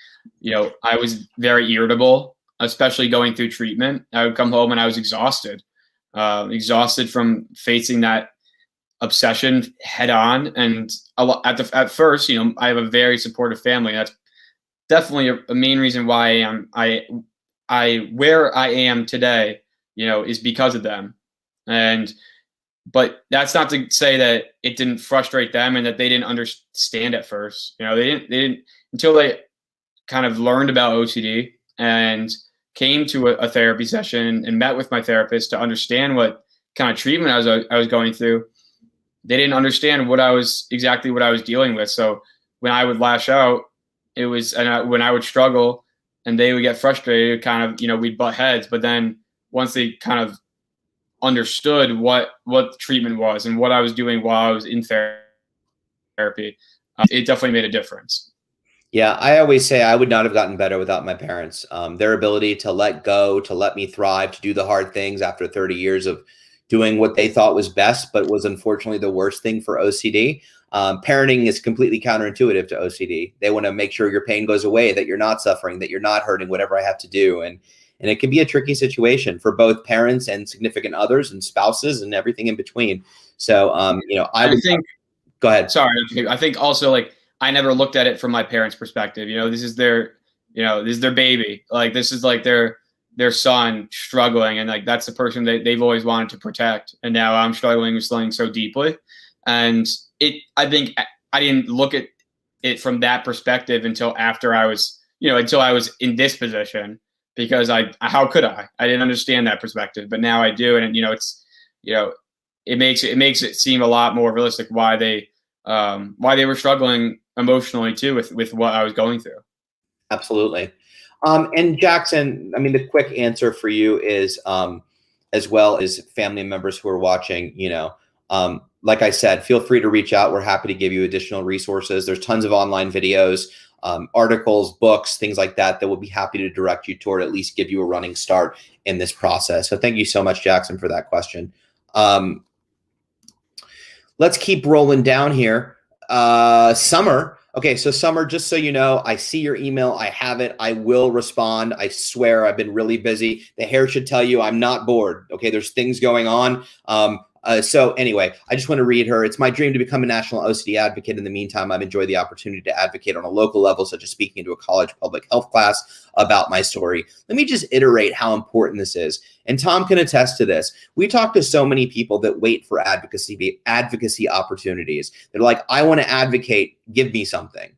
I was very irritable, especially going through treatment. I would come home and I was exhausted from facing that obsession head on. And at first, I have a very supportive family. That's definitely a main reason why I where I am today, is because of them. But that's not to say that it didn't frustrate them and that they didn't understand at first. They didn't until they kind of learned about OCD and came to a therapy session and met with my therapist to understand what kind of treatment I was going through. They didn't understand what I was dealing with. So when I would lash out, when I would struggle and they would get frustrated, kind of, we'd butt heads. But then once they kind of understood what the treatment was and what I was doing while I was in therapy, it definitely made a difference. Yeah, I always say I would not have gotten better without my parents. Their ability to let go, to let me thrive, to do the hard things after 30 years of doing what they thought was best, but was unfortunately the worst thing for OCD. Parenting is completely counterintuitive to OCD. They want to make sure your pain goes away, that you're not suffering, that you're not hurting, whatever I have to do. And it can be a tricky situation for both parents and significant others and spouses and everything in between. So, I think, go ahead. Sorry. I think also, I never looked at it from my parents' perspective. This is their baby. This is their son struggling. And that's the person they've always wanted to protect. And now I'm struggling with something so deeply. And I think I didn't look at it from that perspective until after I was in this position. Because how could I? I didn't understand that perspective, but now I do, and it makes it seem a lot more realistic why they were struggling emotionally too with what I was going through. Absolutely, and Jackson, I mean, the quick answer for you is, as well as family members who are watching, like I said, feel free to reach out. We're happy to give you additional resources. There's tons of online videos, articles, books, things like that we'll be happy to direct you toward, at least give you a running start in this process. So thank you so much, Jackson, for that question. Let's keep rolling down here. Summer. Okay, so Summer, just so you know, I see your email. I have it. I will respond. I swear I've been really busy. The hair should tell you I'm not bored. Okay, there's things going on. So anyway, I just want to read her. It's my dream to become a national OCD advocate. In the meantime, I've enjoyed the opportunity to advocate on a local level, such as speaking into a college public health class about my story. Let me just iterate how important this is. And Tom can attest to this. We talk to so many people that wait for advocacy opportunities. They're like, I want to advocate, give me something.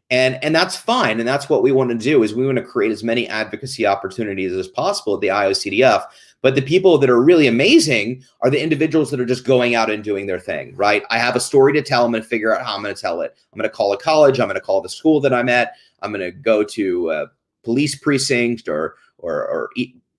And that's fine. And that's what we want to do, is we want to create as many advocacy opportunities as possible at the IOCDF. But the people that are really amazing are the individuals that are just going out and doing their thing, right? I have a story to tell. I'm going to figure out how I'm going to tell it. I'm going to call a college. I'm going to call the school that I'm at. I'm going to go to a police precinct or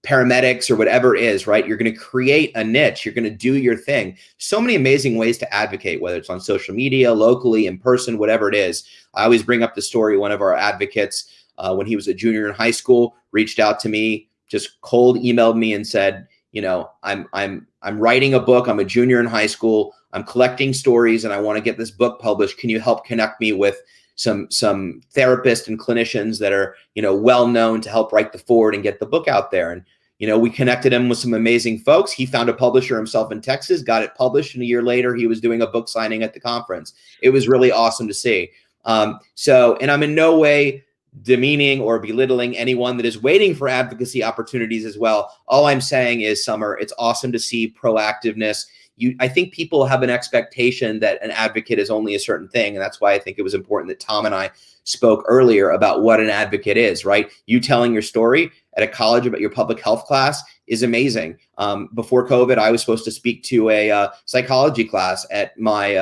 paramedics or whatever it is, right? You're going to create a niche. You're going to do your thing. So many amazing ways to advocate, whether it's on social media, locally, in person, whatever it is. I always bring up the story. One of our advocates, when he was a junior in high school, reached out to me, just cold emailed me and said, you know, I'm writing a book. I'm a junior in high school. I'm collecting stories and I want to get this book published. Can you help connect me with some therapists and clinicians that are, you know, well known to help write the forward and get the book out there? And, you know, we connected him with some amazing folks. He found a publisher himself in Texas, got it published, and a year later he was doing a book signing at the conference. It was really awesome to see. And I'm in no way demeaning or belittling anyone that is waiting for advocacy opportunities as well. All I'm saying is, Summer, it's awesome to see proactiveness. I think people have an expectation that an advocate is only a certain thing. And that's why I think it was important that Tom and I spoke earlier about what an advocate is, right? You telling your story at a college about your public health class is amazing. Before COVID, I was supposed to speak to a psychology class at my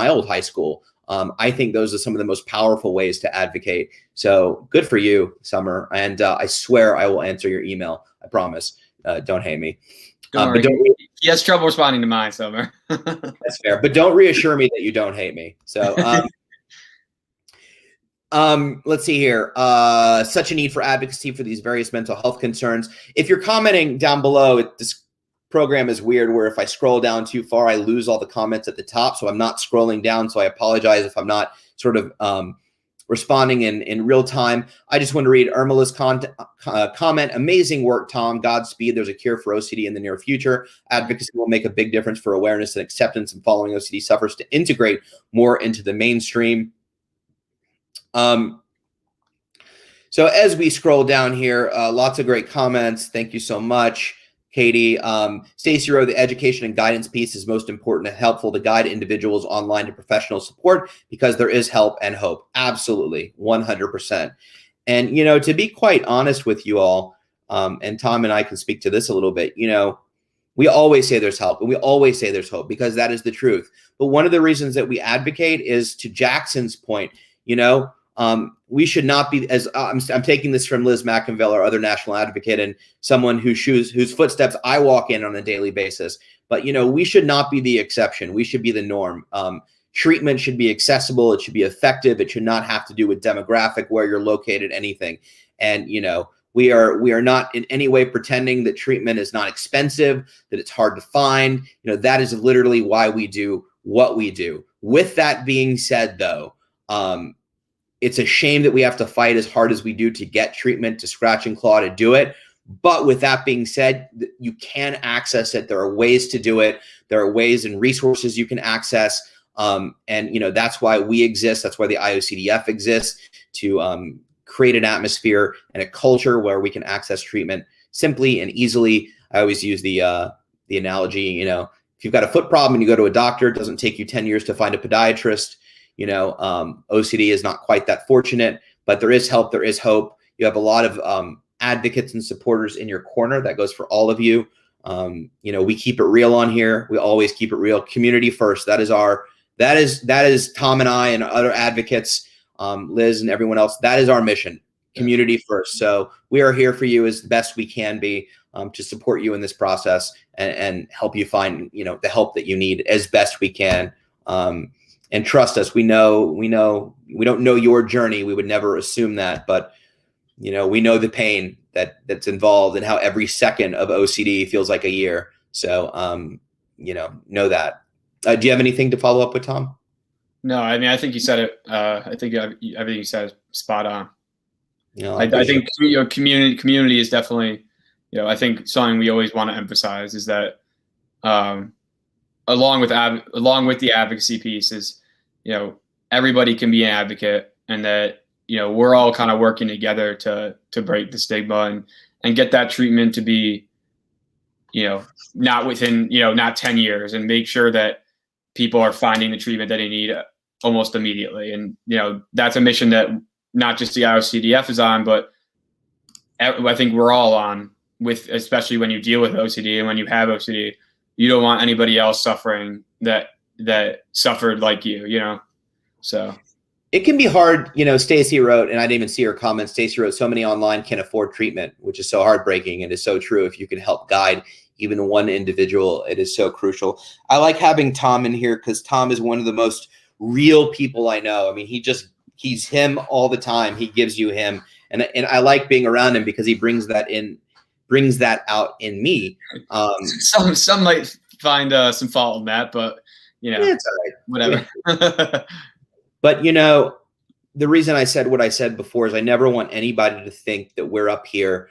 old high school. I think those are some of the most powerful ways to advocate. So good for you, Summer. And I swear I will answer your email. I promise. Don't hate me. But he has trouble responding to mine, Summer. That's fair. But don't reassure me that you don't hate me. So let's see here. Such a need for advocacy for these various mental health concerns. If you're commenting down below, this program is weird where if I scroll down too far, I lose all the comments at the top. So I'm not scrolling down. So I apologize if I'm not sort of responding in real time. I just want to read Irmila's comment. Amazing work, Tom. Godspeed. There's a cure for OCD in the near future. Advocacy will make a big difference for awareness and acceptance and following OCD sufferers to integrate more into the mainstream. So as we scroll down here, lots of great comments. Thank you so much, Katie. Stacey wrote, the education and guidance piece is most important and helpful to guide individuals online to professional support because there is help and hope. Absolutely, 100%. And, you know, to be quite honest with you all, and Tom and I can speak to this a little bit, you know, we always say there's help and we always say there's hope because that is the truth. But one of the reasons that we advocate is, to Jackson's point, you know, we should not be, as I'm taking this from Liz McInville, our other national advocate, and someone whose footsteps I walk in on a daily basis. But, you know, we should not be the exception. We should be the norm. Treatment should be accessible. It should be effective. It should not have to do with demographic, where you're located, anything. And, you know, we are not in any way pretending that treatment is not expensive, that it's hard to find. You know, that is literally why we do what we do. With that being said, though, it's a shame that we have to fight as hard as we do to get treatment, to scratch and claw to do it. But with that being said, you can access it. There are ways to do it. There are ways and resources you can access. And, you know, that's why we exist. That's why the IOCDF exists, to create an atmosphere and a culture where we can access treatment simply and easily. I always use the analogy, you know, if you've got a foot problem and you go to a doctor, it doesn't take you 10 years to find a podiatrist. You know, OCD is not quite that fortunate, but there is help. There is hope. You have a lot of advocates and supporters in your corner. That goes for all of you. You know, we keep it real on here. We always keep it real. Community first. That is Tom and I and other advocates, Liz and everyone else. That is our mission. Community first. So we are here for you as best we can be, to support you in this process and help you find, you know, the help that you need as best we can. And trust us, we don't know your journey. We would never assume that, but, you know, we know the pain that's involved and how every second of OCD feels like a year. So, you know that. Do you have anything to follow up with, Tom? No, I mean, I think you said it. I think everything you said is spot on. I think community is definitely, I think something we always want to emphasize is that, along with the advocacy piece is, everybody can be an advocate, and that, we're all kind of working together to break the stigma and get that treatment to be, not within, not 10 years, and make sure that people are finding the treatment that they need almost immediately. And, that's a mission that not just the IOCDF is on, but I think we're all on, with, especially when you deal with OCD and when you have OCD, you don't want anybody else suffering that suffered like you, so. It can be hard, Stacy wrote, and I didn't even see her comment. Stacy wrote, so many online can't afford treatment, which is so heartbreaking and is so true. If you can help guide even one individual, it is so crucial. I like having Tom in here because Tom is one of the most real people I know. I mean, he's him all the time. He gives you him. And I like being around him because he brings that out in me. Some might find some fault in that, but it's all right. Whatever. But the reason I said what I said before is I never want anybody to think that we're up here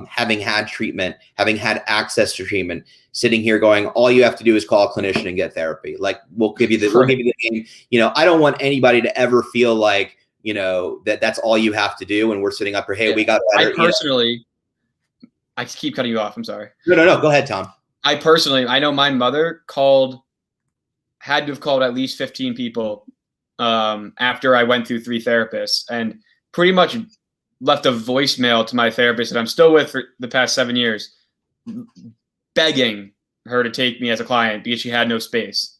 having had treatment, having had access to treatment, sitting here going, all you have to do is call a clinician and get therapy. Like we'll give you the name. I don't want anybody to ever feel like, that's all you have to do. And we're sitting up here, hey, we got better. I keep cutting you off. I'm sorry. No. Go ahead, Tom. I know my mother had to have called at least 15 people after I went through 3 therapists, and pretty much left a voicemail to my therapist that I'm still with for the past 7 years, begging her to take me as a client because she had no space.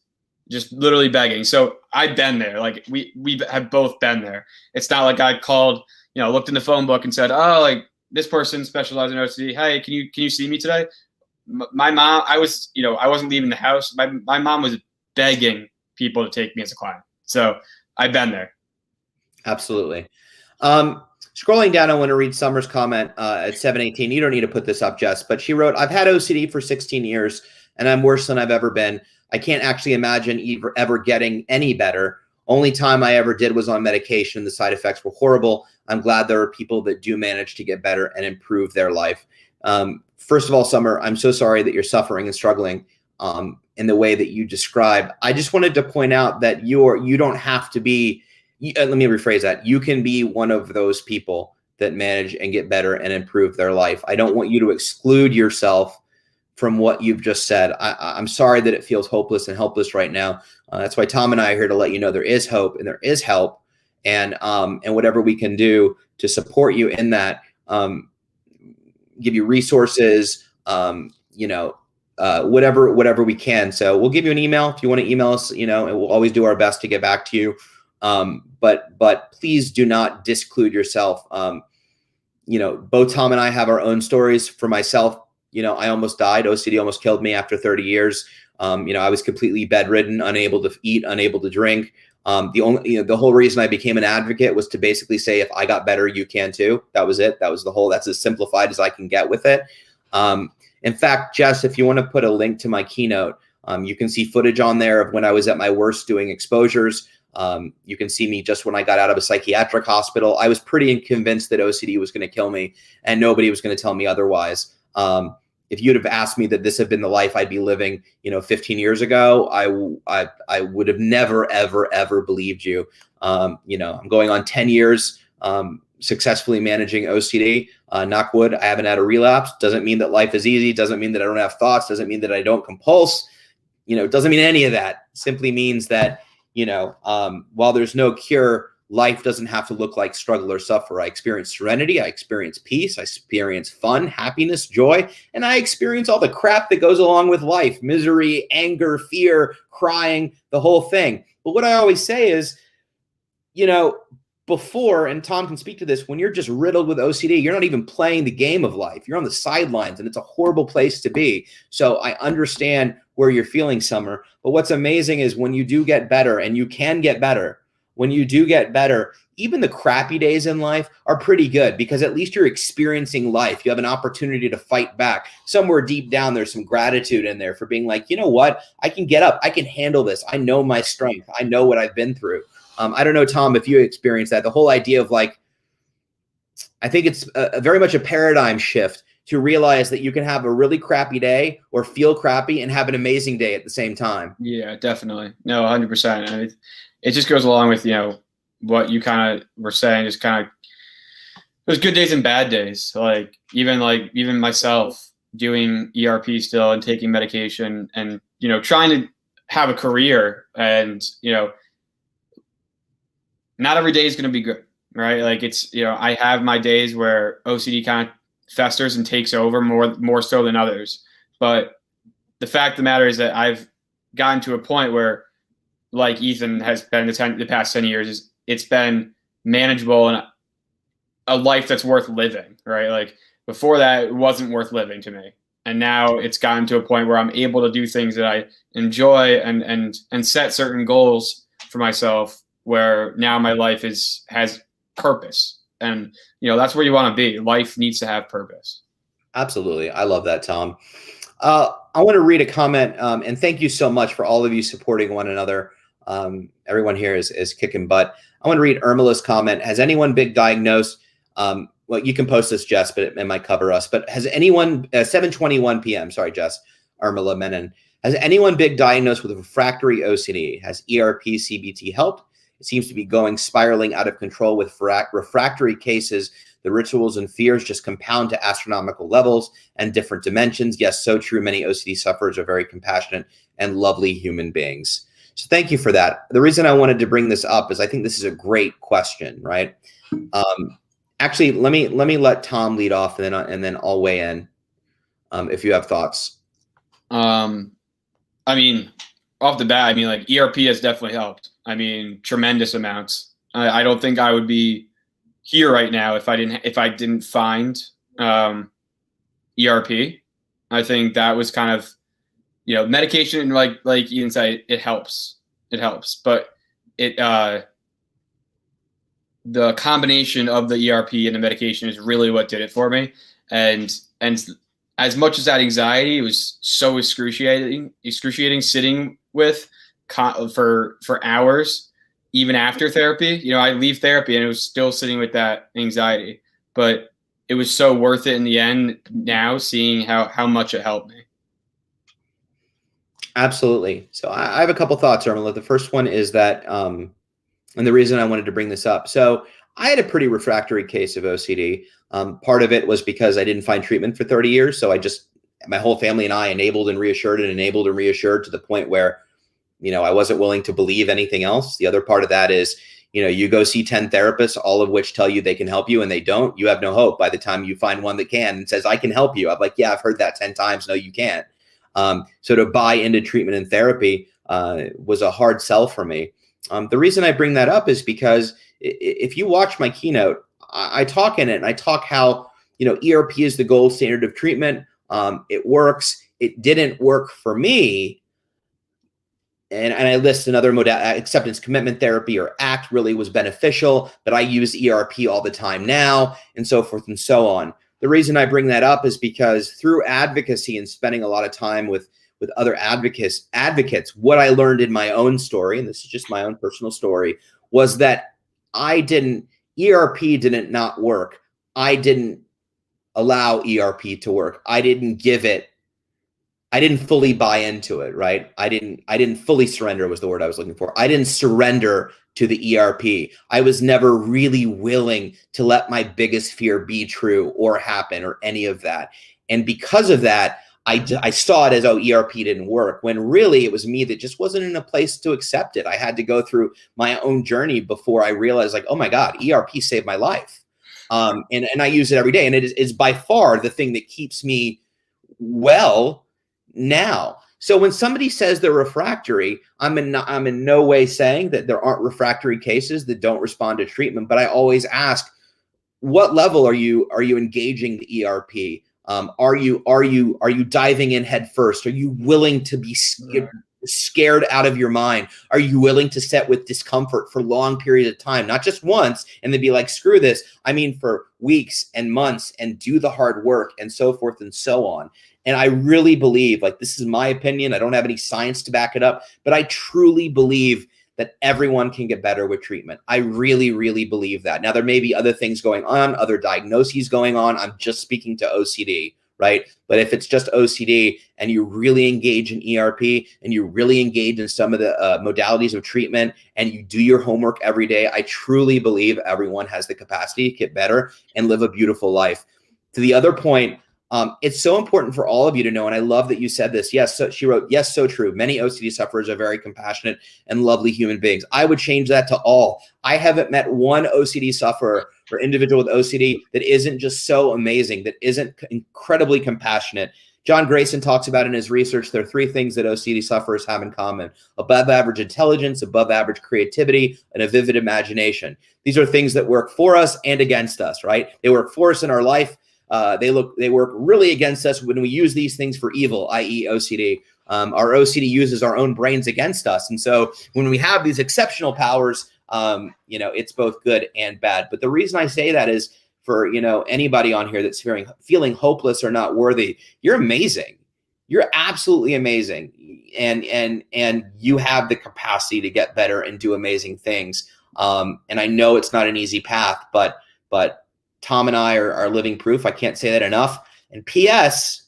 Just literally begging. So I've been there. Like we have both been there. It's not like I called, looked in the phone book and said, oh, like this person specializes in OCD. Hey, can you see me today? My mom, I wasn't leaving the house. My mom was begging people to take me as a client. So I've been there. Absolutely. Scrolling down, I want to read Summer's comment at 718. You don't need to put this up, Jess, but she wrote, I've had OCD for 16 years and I'm worse than I've ever been. I can't actually imagine ever getting any better. Only time I ever did was on medication. The side effects were horrible. I'm glad there are people that do manage to get better and improve their life. First of all, Summer, I'm so sorry that you're suffering and struggling in the way that you describe. I just wanted to point out that you don't have to be, let me rephrase that. You can be one of those people that manage and get better and improve their life. I don't want you to exclude yourself from what you've just said. I'm sorry that it feels hopeless and helpless right now. That's why Tom and I are here to let you know there is hope and there is help, and whatever we can do to support you in that, give you resources, whatever we can. So we'll give you an email if you want to email us, and we'll always do our best to get back to you. But please do not disclude yourself. Both Tom and I have our own stories. For myself, I almost died. OCD almost killed me after 30 years. I was completely bedridden, unable to eat, unable to drink. The whole reason I became an advocate was to basically say, if I got better, you can too. That was it. That's as simplified as I can get with it. In fact, Jess, if you want to put a link to my keynote, you can see footage on there of when I was at my worst doing exposures. You can see me just when I got out of a psychiatric hospital. I was pretty convinced that OCD was going to kill me and nobody was going to tell me otherwise. If you'd have asked me that this had been the life I'd be living, 15 years ago, I would have never, ever, ever believed you. I'm going on 10 years successfully managing OCD. Knock wood, I haven't had a relapse. Doesn't mean that life is easy. Doesn't mean that I don't have thoughts. Doesn't mean that I don't compulse. Doesn't mean any of that. Simply means that, while there's no cure, life doesn't have to look like struggle or suffer. I experience serenity. I experience peace. I experience fun, happiness, joy, and I experience all the crap that goes along with life: misery, anger, fear, crying, the whole thing. But what I always say is, before, and Tom can speak to this, when you're just riddled with OCD, you're not even playing the game of life. You're on the sidelines, and it's a horrible place to be. So I understand where you're feeling, Summer. But what's amazing is when you do get better, and you can get better, when you do get better, even the crappy days in life are pretty good, because at least you're experiencing life. You have an opportunity to fight back. Somewhere deep down, there's some gratitude in there for being like, you know what? I can get up. I can handle this. I know my strength. I know what I've been through. I don't know, Tom, if you experienced that. The whole idea of like, I think it's very much a paradigm shift to realize that you can have a really crappy day or feel crappy and have an amazing day at the same time. Yeah, definitely. No, 100%. And it just goes along with, what you kind of were saying, just kind of, there's good days and bad days. Even myself doing ERP still and taking medication and, trying to have a career, and, not every day is going to be good, right? Like I have my days where OCD kind of festers and takes over more so than others. But the fact of the matter is that I've gotten to a point where, like Ethan has been the past 10 years, it's been manageable and a life that's worth living, right? Like before that, it wasn't worth living to me. And now it's gotten to a point where I'm able to do things that I enjoy and set certain goals for myself, where now my life has purpose. And, that's where you want to be. Life needs to have purpose. Absolutely. I love that, Tom. I want to read a comment, and thank you so much for all of you supporting one another. Everyone here is kicking butt. I want to read Irmila's comment. Has anyone big diagnosed? Well, you can post this, Jess, but it might cover us. But has anyone, 7:21 p.m., sorry, Jess, Irmila Menon, has anyone big diagnosed with refractory OCD? Has ERP CBT helped? It seems to be spiraling out of control with refractory cases. The rituals and fears just compound to astronomical levels and different dimensions. Yes, so true. Many OCD sufferers are very compassionate and lovely human beings. So thank you for that. The reason I wanted to bring this up is I think this is a great question, right? Actually, let me let Tom lead off, and then I'll weigh in if you have thoughts. Off the bat, like ERP has definitely helped. Tremendous amounts. I don't think I would be here right now if I didn't find ERP. I think that was kind of, medication, like Ian said, it helps. It helps, but the combination of the ERP and the medication is really what did it for me. And as much as that anxiety, it was so excruciating sitting with for hours, even after therapy. I leave therapy and it was still sitting with that anxiety, but it was so worth it in the end. Now seeing how much it helped me. Absolutely. So I have a couple thoughts, Irmila. The first one is that, and the reason I wanted to bring this up. So I had a pretty refractory case of OCD. Part of it was because I didn't find treatment for 30 years. So my whole family and I enabled and reassured to the point where, I wasn't willing to believe anything else. The other part of that is, you go see 10 therapists, all of which tell you they can help you, and they don't. You have no hope by the time you find one that can and says, I can help you. I'm like, yeah, I've heard that 10 times. No, you can't. So to buy into treatment and therapy was a hard sell for me. The reason I bring that up is because if you watch my keynote, I talk in it, and I talk how, ERP is the gold standard of treatment. It works. It didn't work for me. And I list another modality, acceptance commitment therapy, or ACT, really was beneficial, but I use ERP all the time now, and so forth and so on. The reason I bring that up is because through advocacy and spending a lot of time with other advocates, what I learned in my own story, and this is just my own personal story, was that ERP didn't not work. I didn't allow ERP to work. I didn't fully buy into it, right? I didn't fully surrender was the word I was looking for. I didn't surrender to the ERP. I was never really willing to let my biggest fear be true or happen or any of that. And because of that, I saw it as, ERP didn't work, when really it was me that just wasn't in a place to accept it. I had to go through my own journey before I realized, like, oh my God, ERP saved my life. And I use it every day. And it is by far the thing that keeps me well now. So when somebody says they're refractory, I'm in no way saying that there aren't refractory cases that don't respond to treatment, but I always ask, what level are you engaging the ERP? Are you diving in head first? Are you willing to be scared out of your mind? Are you willing to sit with discomfort for long periods of time, not just once and then be like, screw this? I mean, for weeks and months, and do the hard work and so forth and so on. And I really believe, like, this is my opinion, I don't have any science to back it up, but I truly believe that everyone can get better with treatment. I really, really believe that. Now, there may be other things going on, other diagnoses going on. I'm just speaking to OCD, right? But if it's just OCD and you really engage in ERP and you really engage in some of the modalities of treatment and you do your homework every day, I truly believe everyone has the capacity to get better and live a beautiful life. To the other point, it's so important for all of you to know, and I love that you said this. Yes, so she wrote, yes, so true. Many OCD sufferers are very compassionate and lovely human beings. I would change that to all. I haven't met one OCD sufferer or individual with OCD that isn't just so amazing, that isn't incredibly compassionate. John Grayson talks about in his research, there are 3 things that OCD sufferers have in common: above average intelligence, above average creativity, and a vivid imagination. These are things that work for us and against us, right? They work for us in our life. They work really against us when we use these things for evil, i.e. OCD. Our OCD uses our own brains against us. And so when we have these exceptional powers, it's both good and bad. But the reason I say that is for, anybody on here that's feeling hopeless or not worthy, you're amazing. You're absolutely amazing. And you have the capacity to get better and do amazing things. And I know it's not an easy path, but Tom and I are living proof. I can't say that enough. And P.S.,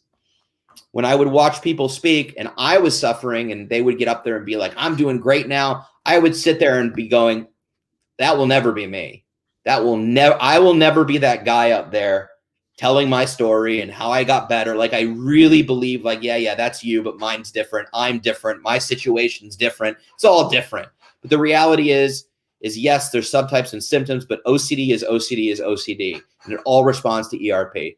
when I would watch people speak and I was suffering and they would get up there and be like, I'm doing great now, I would sit there and be going, that will never be me. I will never be that guy up there telling my story and how I got better. Like, I really believe, like, yeah, that's you, but mine's different. I'm different. My situation's different. It's all different. But the reality is yes, there's subtypes and symptoms, but OCD is OCD, and it all responds to ERP.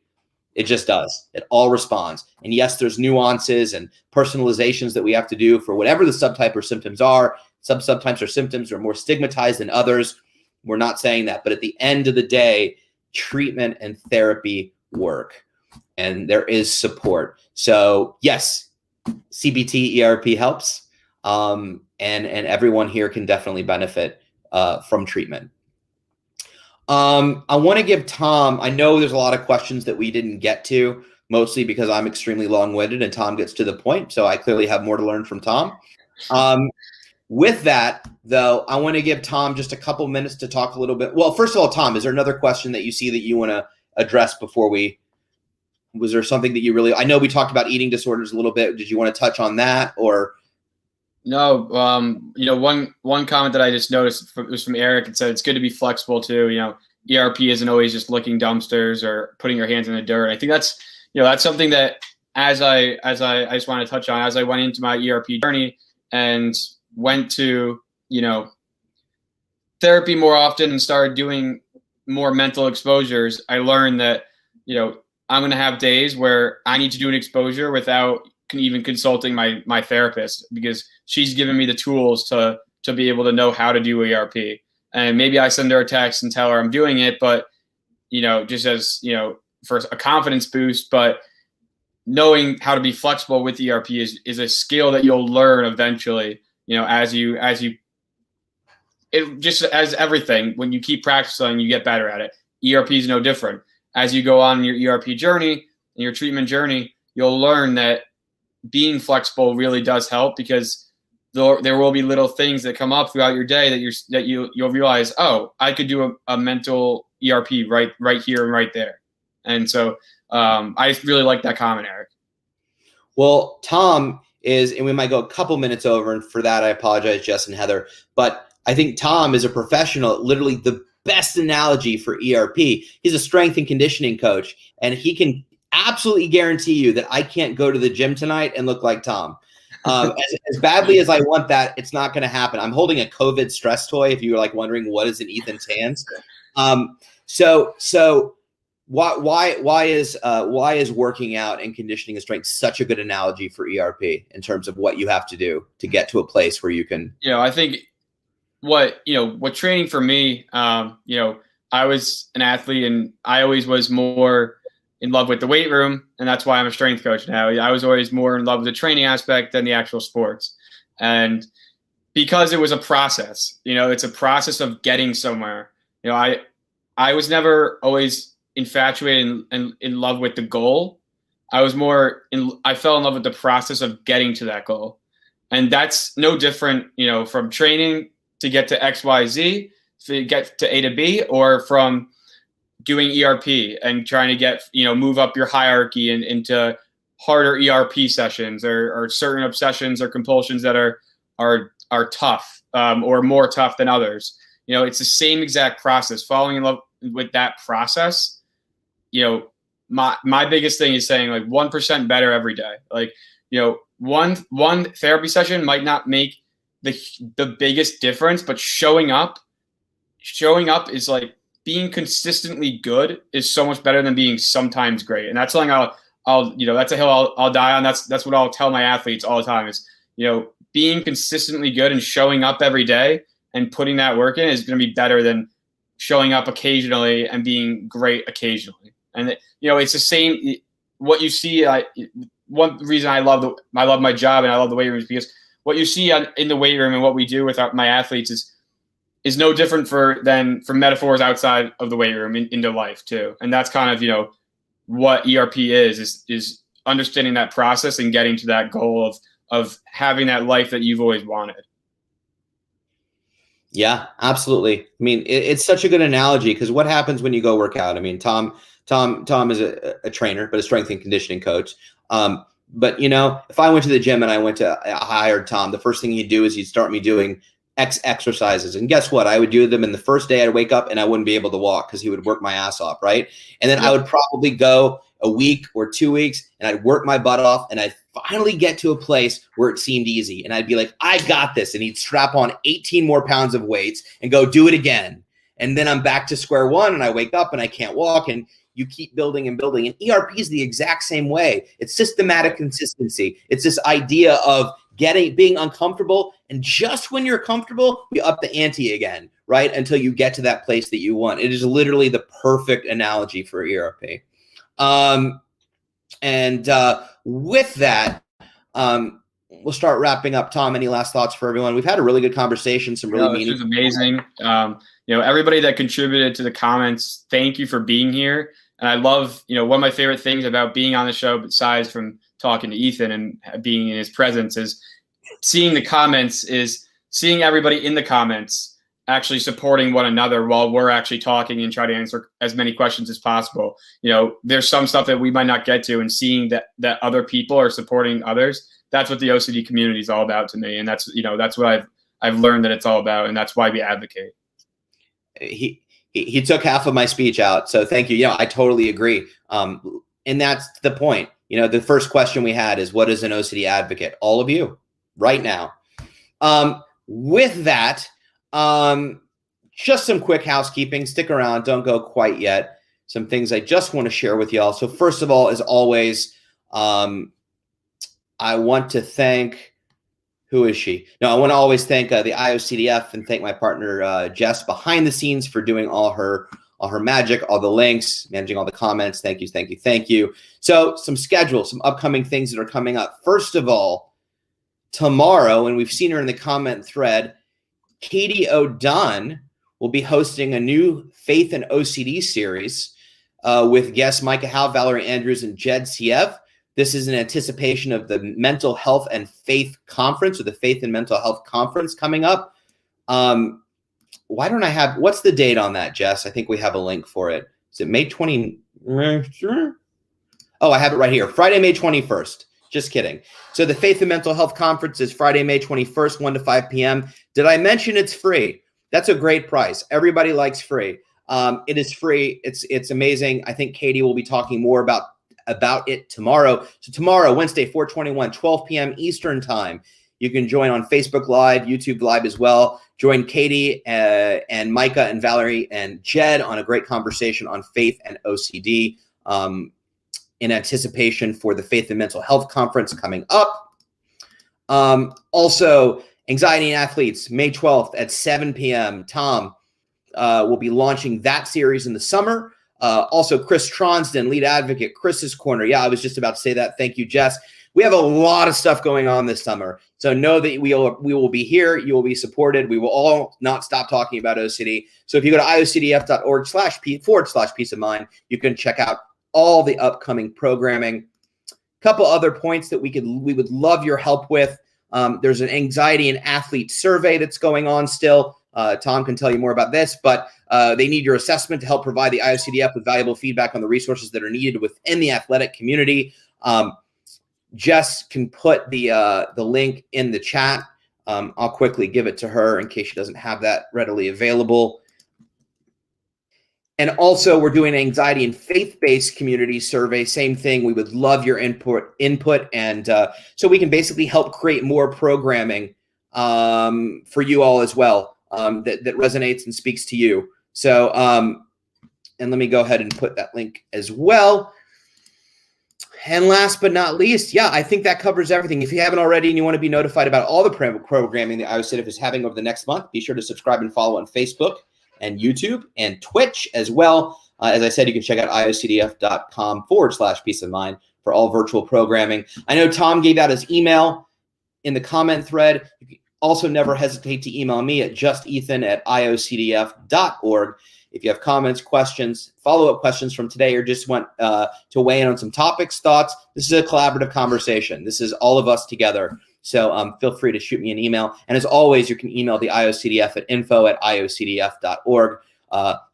It just does. It all responds. And yes, there's nuances and personalizations that we have to do for whatever the subtype or symptoms are. Some subtypes or symptoms are more stigmatized than others. We're not saying that, but at the end of the day, treatment and therapy work, and there is support. So yes, CBT ERP helps, and everyone here can definitely benefit from treatment. I want to give Tom, I know there's a lot of questions that we didn't get to, mostly because I'm extremely long-winded and Tom gets to the point. So I clearly have more to learn from Tom. With that, though, I want to give Tom just a couple minutes to talk a little bit. Well, first of all, Tom, is there another question that you see that you want to address before was there something that you really, I know we talked about eating disorders a little bit. Did you want to touch on that or? No, one comment that I just noticed was from Eric. It said it's good to be flexible too. ERP isn't always just licking dumpsters or putting your hands in the dirt. I think that's something that as I just want to touch on, as I went into my ERP journey and went to, therapy more often and started doing more mental exposures, I learned that, I'm going to have days where I need to do an exposure without even consulting my therapist, because she's given me the tools to be able to know how to do ERP. And maybe I send her a text and tell her I'm doing it, but, just as, for a confidence boost, but knowing how to be flexible with ERP is a skill that you'll learn eventually, as everything, when you keep practicing, you get better at it. ERP is no different. As you go on your ERP journey and your treatment journey, you'll learn that being flexible really does help, because there will be little things that come up throughout your day that you'll realize, oh, I could do a mental ERP right here and right there. And so I really like that comment, Eric. Well, Tom is, and we might go a couple minutes over, and for that I apologize, Jess and Heather, but I think Tom is a professional, literally the best analogy for ERP. He's a strength and conditioning coach, and he can absolutely guarantee you that I can't go to the gym tonight and look like Tom. As badly as I want that, it's not going to happen. I'm holding a COVID stress toy, if you were like wondering what is in Ethan's hands. So why is working out and conditioning and strength such a good analogy for ERP in terms of what you have to do to get to a place where you can? I think what training for me, I was an athlete and I always was more in love with the weight room, and that's why I'm a strength coach now. I was always more in love with the training aspect than the actual sports. And because it was a process, it's a process of getting somewhere. I was never always infatuated and in love with the goal. I fell in love with the process of getting to that goal. And that's no different, from training to get to XYZ, to get to A to B, or from doing ERP and trying to get, move up your hierarchy and into harder ERP sessions or certain obsessions or compulsions that are tough, or more tough than others. It's the same exact process. Falling in love with that process, my biggest thing is saying like 1% better every day. Like, one therapy session might not make the biggest difference, but showing up is like being consistently good is so much better than being sometimes great. And that's something I'll that's a hill I'll die on. That's what I'll tell my athletes all the time is, being consistently good and showing up every day and putting that work in is going to be better than showing up occasionally and being great occasionally. And it's the same. What you see, one reason I love my job and I love the weight room is because what you see in the weight room and what we do with my athletes is no different for metaphors outside of the weight room into life too. And that's kind of what ERP is understanding that process and getting to that goal of having that life that you've always wanted. Yeah, absolutely. I mean, it's such a good analogy because what happens when you go work out? I mean, Tom is a trainer, but a strength and conditioning coach. But if I went to the gym and I hired Tom, the first thing he'd do is he'd start me doing X exercises. And guess what? I would do them, and the first day I'd wake up and I wouldn't be able to walk because he would work my ass off, right? And then I would probably go a week or 2 weeks and I'd work my butt off and I'd finally get to a place where it seemed easy. And I'd be like, I got this. And he'd strap on 18 more pounds of weights and go do it again. And then I'm back to square one and I wake up and I can't walk, and you keep building and building. And ERP is the exact same way. It's systematic consistency. It's this idea of being uncomfortable. And just when you're comfortable, we up the ante again, right? Until you get to that place that you want. It is literally the perfect analogy for ERP. With that, we'll start wrapping up. Tom, any last thoughts for everyone? We've had a really good conversation. Some really meaningful. This was amazing. Everybody that contributed to the comments, thank you for being here. And I love, one of my favorite things about being on the show, besides from talking to Ethan and being in his presence, is seeing the comments, is seeing everybody in the comments actually supporting one another while we're actually talking and try to answer as many questions as possible. There's some stuff that we might not get to, and seeing that other people are supporting others. That's what the OCD community is all about to me. And that's what I've learned that it's all about. And that's why we advocate. He took half of my speech out. So thank you. I totally agree. And that's the point. The first question we had is, what is an OCD advocate? All of you right now. With that, just some quick housekeeping. Stick around. Don't go quite yet. Some things I just want to share with y'all. So first of all, as always, I want to thank, who is she? No, I want to always thank the IOCDF and thank my partner, Jess, behind the scenes for doing all her magic, all the links, managing all the comments. Thank you. So some schedule, some upcoming things that are coming up. First of all, tomorrow, and we've seen her in the comment thread, Katie O'Dunn will be hosting a new Faith and OCD series with guests Micah Howe, Valerie Andrews, and Jed Siev. This is in anticipation of the Mental Health and Faith Conference, or the Faith and Mental Health Conference coming up. Why don't I have, what's the date on that, Jess? I think we have a link for it. Is it May 20? Oh, I have it right here. Friday, May 21st. Just kidding. So the Faith and Mental Health Conference is Friday, May 21st, 1 to 5 p.m. Did I mention it's free? That's a great price. Everybody likes free. It is free. It's amazing. I think Katie will be talking more about it tomorrow. So tomorrow, Wednesday, 4/21, 12 p.m. Eastern time. You can join on Facebook Live, YouTube Live as well. Join Katie and Micah and Valerie and Jed on a great conversation on faith and OCD in anticipation for the Faith and Mental Health Conference coming up. Also, Anxiety and Athletes, May 12th at 7 p.m. Tom will be launching that series in the summer. Also, Chris Tronsden, Lead Advocate, Chris's Corner. Yeah, I was just about to say that. Thank you, Jess. We have a lot of stuff going on this summer. So know that we will be here. You will be supported. We will all not stop talking about OCD. So if you go to iocdf.org/peace of mind, you can check out all the upcoming programming. Couple other points that we would love your help with. There's an anxiety and athlete survey that's going on still. Tom can tell you more about this, but they need your assessment to help provide the IOCDF with valuable feedback on the resources that are needed within the athletic community. Jess can put the link in the chat. I'll quickly give it to her in case she doesn't have that readily available. And also, we're doing an anxiety and faith-based community survey. Same thing. We would love your input, and so we can basically help create more programming for you all as well that resonates and speaks to you. So, and let me go ahead and put that link as well. And last but not least, yeah, I think that covers everything. If you haven't already and you want to be notified about all the programming that IOCDF is having over the next month, be sure to subscribe and follow on Facebook and YouTube and Twitch as well. As I said, you can check out iocdf.com/peace of mind for all virtual programming. I know Tom gave out his email in the comment thread. You can also never hesitate to email me at justethan@iocdf.org. If you have comments, questions, follow-up questions from today, or just want to weigh in on some topics, thoughts, this is a collaborative conversation. This is all of us together. So feel free to shoot me an email. And as always, you can email the IOCDF at info@iocdf.org.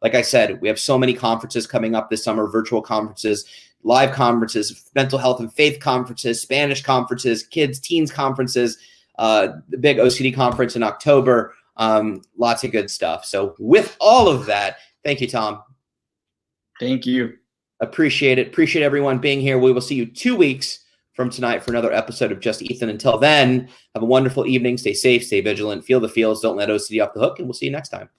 Like I said, we have so many conferences coming up this summer, virtual conferences, live conferences, mental health and faith conferences, Spanish conferences, kids, teens conferences, the big OCD conference in October, lots of good stuff. So with all of that, thank you, Tom. Thank you. Appreciate it. Appreciate everyone being here. We will see you 2 weeks from tonight for another episode of Just Ethan. Until then, have a wonderful evening. Stay safe, stay vigilant, feel the feels, don't let OCD off the hook, and we'll see you next time.